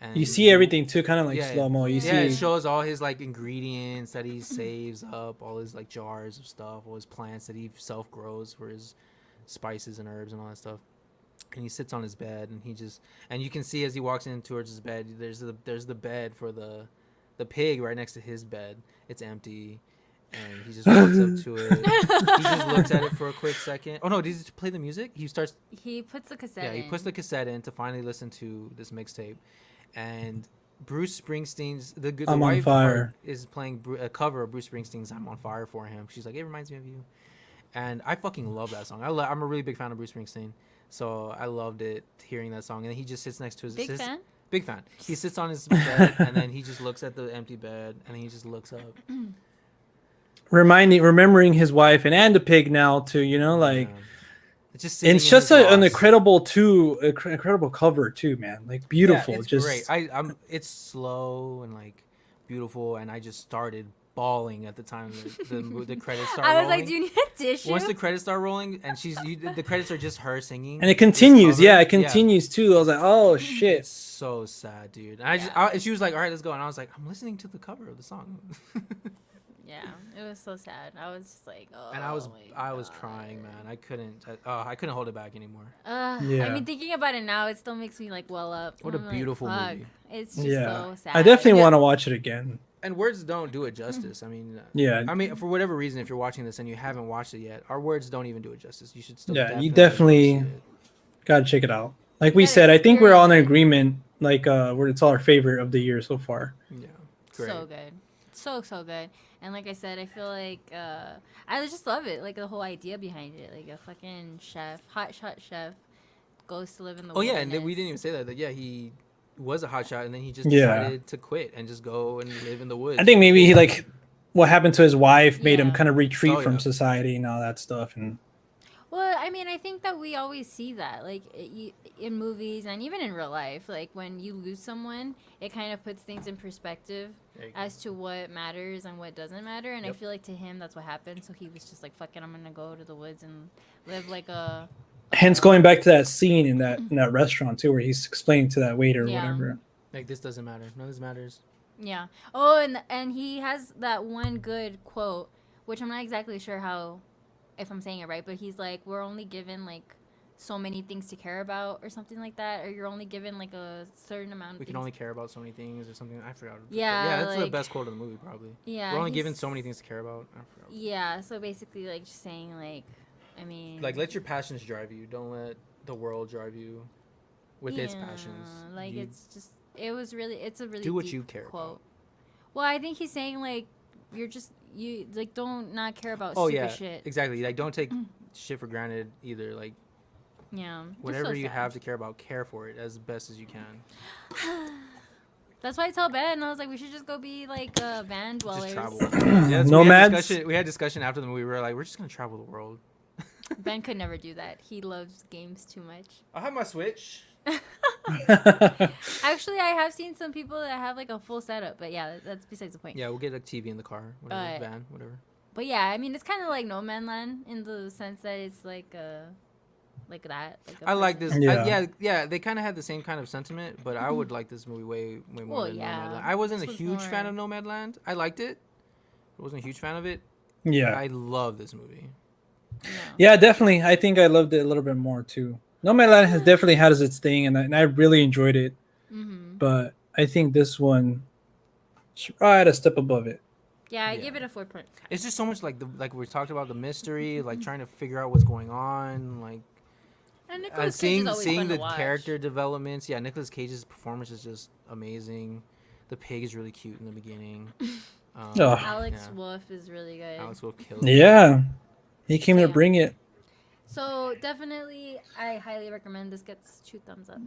And You see everything too, kind of like Yeah, slow mo. You Yeah, it see, shows all his like ingredients that he saves up, all his like jars of stuff, all his plants that he self grows for his spices and herbs and all that stuff. And he sits on his bed and and you can see as he walks in towards his bed, there's the bed for the pig right next to his bed. It's empty. And he just walks up to it. He just looks at it for a quick second. Oh no, did he play the music? He puts the cassette. Yeah, he puts the cassette in to finally listen to this mixtape. And Bruce Springsteen's the I'm on wife Fire is playing a cover of Bruce Springsteen's "I'm on Fire" for him. She's like, it reminds me of you, and I fucking love that song. I'm a really big fan of Bruce Springsteen, so I loved it hearing that song. And then he just sits next to his Big fan. He sits on his bed and then he just looks at the empty bed and then he just looks up. remembering his wife and the pig now too. Like. Yeah. It's just And it's sitting in just his an loss. incredible cover too, man. Like beautiful, Yeah, it's just great. It's slow and like beautiful, and I just started bawling at the time the credits started. I was rolling. like, do you need a tissue? Once the credits start rolling, and the credits are just her singing, and it this continues. cover. Yeah, it continues too. I was like, oh It's shit. so sad, dude. And she was like, all right, let's go. And I was like, I'm listening to the cover of the song. Yeah, it was so sad. I was just like, oh. And I was God. crying, man. I couldn't hold it back anymore. I Yeah. mean, thinking about it now, it still makes me like well up. What a I'm like, beautiful fuck. movie. It's just Yeah, so sad. I definitely Yeah. want to watch it again. And words don't do it justice. I mean, Yeah. for whatever reason, if you're watching this and you haven't watched it yet, our words don't even do it justice. You should still. Yeah, you go definitely see it. Gotta check it out. Like we gotta said, I think we're all in experience it. agreement. Like, where it's all our favorite of the year so far. Yeah, great. So good. So good. And like I said, I feel like I just love it. Like the whole idea behind it. Like a fucking hot shot chef goes to live in the Oh yeah, and wilderness. then we didn't even say that. Yeah, he was a hotshot, and then he just Yeah. decided to quit and just go and live in the woods. I think maybe what happened to his wife made him Yeah. kind of retreat Oh, from yeah. society and all that stuff. And Well, I mean, I think that we always see that, like in movies and even in real life. Like when you lose someone, it kind of puts things in perspective There you go. as to what matters and what doesn't matter. And Yep. I feel like to him, that's what happened. So he was just like, "Fuck it, I'm gonna go to the woods and live like a." hence going back to that scene in that restaurant too, where he's explaining to that waiter or Yeah. whatever. Like this doesn't matter. None of this matters. Yeah. Oh, and he has that one good quote, which I'm not exactly sure if I'm saying it right, but he's like, "We're only given like so many things to care about," or something like that, or you're only given like a certain amount of We things. can only care about so many things or something. I forgot. Yeah, Yeah, that's the like- best quote of the movie probably. Yeah. We're only he's- given so many things to care about. I forgot. Yeah, so basically like just saying like, I mean, Like let your passions drive you. Don't let the world drive you with its passions. Like You it's a really do what deep you care quote. about. Well, I think he's saying like you like don't not care about Oh stupid yeah, shit. exactly. Like don't take shit for granted either. Like Yeah. just whatever so you sad. have to care about, care for it as best as you can. That's why I tell Ben, I was like, we should just go be like van dwellers. Just travel. Yeah, Nomads? We had discussion after the movie. We were like, we're just gonna travel the world. Ben could never do that. He loves games too much. I have my Switch. Actually, I have seen some people that have like a full setup, but yeah, that's besides the point. Yeah, we'll get a TV in the car, whatever, van, whatever. But yeah, I mean, it's kind of like No Man's Land in the sense that it's like like that. Like a I like person. this. Yeah. Yeah. They kind of had the same kind of sentiment, but I would like this movie way more Well, than yeah. Nomadland. I wasn't This a was huge fan more- of Nomadland. I liked it. I wasn't a huge fan of it. Yeah. I love this movie. Yeah, definitely. I think I loved it a little bit more too. Nomadland has definitely had its thing, and I really enjoyed it. Mm-hmm. But I think this one should probably add a step above it. Yeah, I Yeah. give it a 4.5. It's just so much like we talked about the mystery, like trying to figure out what's going on, like And Nicolas Cage is always seeing fun the to watch. character developments. Yeah, Nicolas Cage's performance is just amazing. The pig is really cute in the beginning. Oh. Alex yeah. Wolff is really good. Alex Wolff killed. Yeah, he came to Yeah. bring it. So definitely, I highly recommend this. Gets 2 thumbs up.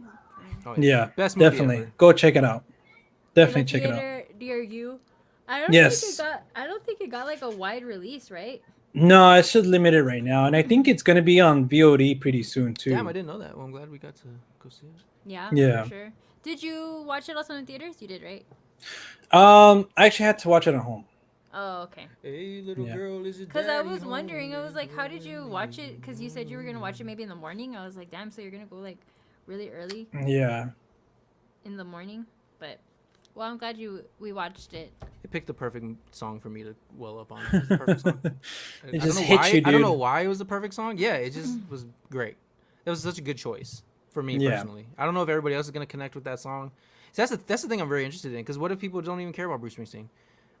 Oh, Yeah, best movie definitely ever. go check it out. In Definitely the check it out. theater near you, Yes. I don't think it got like a wide release, right? No, it's just limited right now, and I think it's gonna be on VOD pretty soon too. Damn, I didn't know that. Well, I'm glad we got to go see it. Yeah, Yeah. for sure. Did you watch it also in theaters? You did, right? I actually had to watch it at home. Oh, okay. Hey, little Yeah. girl, is it? Because I was wondering, I was like, how did you watch it? Because you said you were gonna watch it maybe in the morning. I was like, damn, so you're gonna go like really early Yeah. in the morning. But well, I'm glad we watched it. It picked the perfect song for me to well up on. It's the perfect song. It I just don't know hits why, you, I don't know dude. why it was the perfect song. Yeah, it just was great. It was such a good choice for me Yeah. personally. I don't know if everybody else is gonna connect with that song. So that's the thing I'm very interested in. Because what if people don't even care about Bruce Springsteen?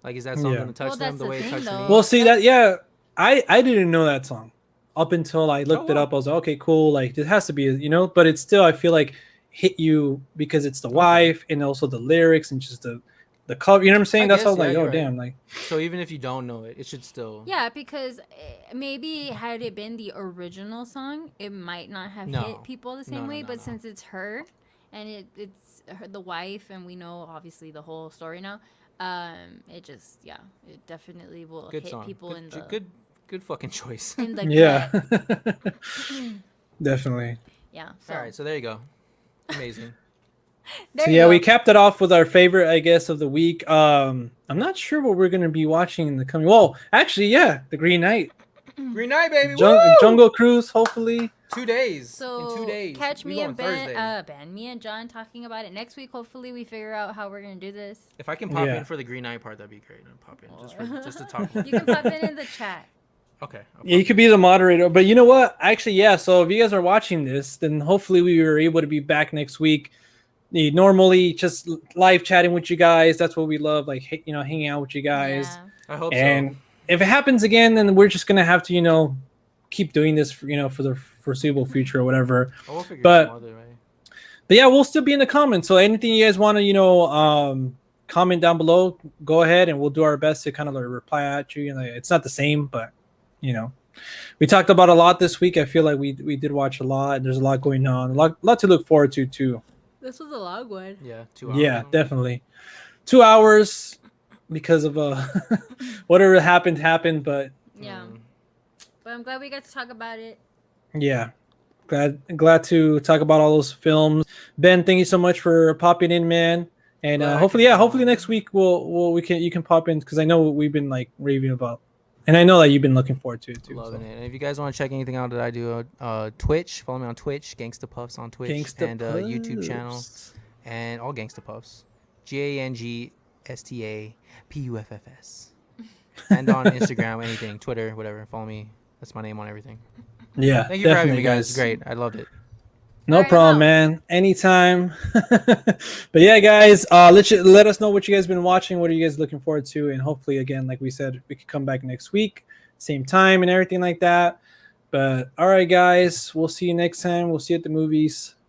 Like, is that song Yeah. gonna touch Well, them that's the the way it thing, touched though. me? Well, see that, yeah, I didn't know that song up until I looked it wow. up. I was like, okay, cool. Like, it has to be, but it's still, I feel like hit you because it's the wife and also the lyrics and just the cover. You know what I'm saying? I That's guess, how I was yeah, like, you're oh right. damn, like So even if you don't know it, it should still. Yeah, because maybe had it been the original song, it might not have No. hit people the same No, way. no, But no. since it's her, and it's her, the wife, and we know obviously the whole story now, it just it definitely will Good hit song. people Good, in the good fucking choice. in the yeah, gut. definitely. Yeah. So All right, so there you go. Amazing. there So you yeah, go. we capped it off with our favorite, I guess, of the week. I'm not sure what we're gonna be watching in the coming. Well, actually, yeah, The Green Knight, Green Night, baby. Jungle Cruise, hopefully. 2 days. So in 2 days. catch We me going and me and John talking about it next week. Hopefully, we figure out how we're gonna do this. If I can pop Yeah. in for the Green Night part, that'd be great. I'll pop in just to talk. You can pop in the chat. Okay. Yeah, you could be the moderator, but you know what? Actually, yeah. So if you guys are watching this, then hopefully we were able to be back next week. Normally, just live chatting with you guys. That's what we love, like hanging out with you guys. Yeah. I hope And so. if it happens again, then we're just gonna have to, keep doing this, for the foreseeable future or whatever. Oh, we'll figure but- some other way. But yeah, we'll still be in the comments. So anything you guys want to, comment down below, go ahead, and we'll do our best to kind of reply at you. It's not the same, but we talked about a lot this week. I feel like we did watch a lot. There's a lot going on, a lot to look forward to too. This was a long one. Yeah, 2 hours. Yeah, definitely. 2 hours because of whatever happened, but Yeah. But I'm glad we got to talk about it. yeah. Glad to talk about all those films. Ben, thank you so much for popping in, man. And Glad I hopefully could come on. next week you can pop in because I know we've been like raving about, and I know that you've been looking forward to it too. Loving it. And if you guys want to check anything out that I do, Twitch, follow me on Twitch, Gangsta Puffs on Twitch, and YouTube channel, and all Gangsta Puffs, GANGSTAPUFFS, and on Instagram, anything, Twitter, whatever. Follow me. That's my name on everything. Yeah, Thank you for having definitely, me, guys. It's great. I loved it. No Alright, problem, well. man. Anytime. But yeah, guys, let us know what you guys been watching. What are you guys looking forward to? And hopefully, again, like we said, we could come back next week, same time and everything like that. But all right, guys, we'll see you next time. We'll see you at the movies.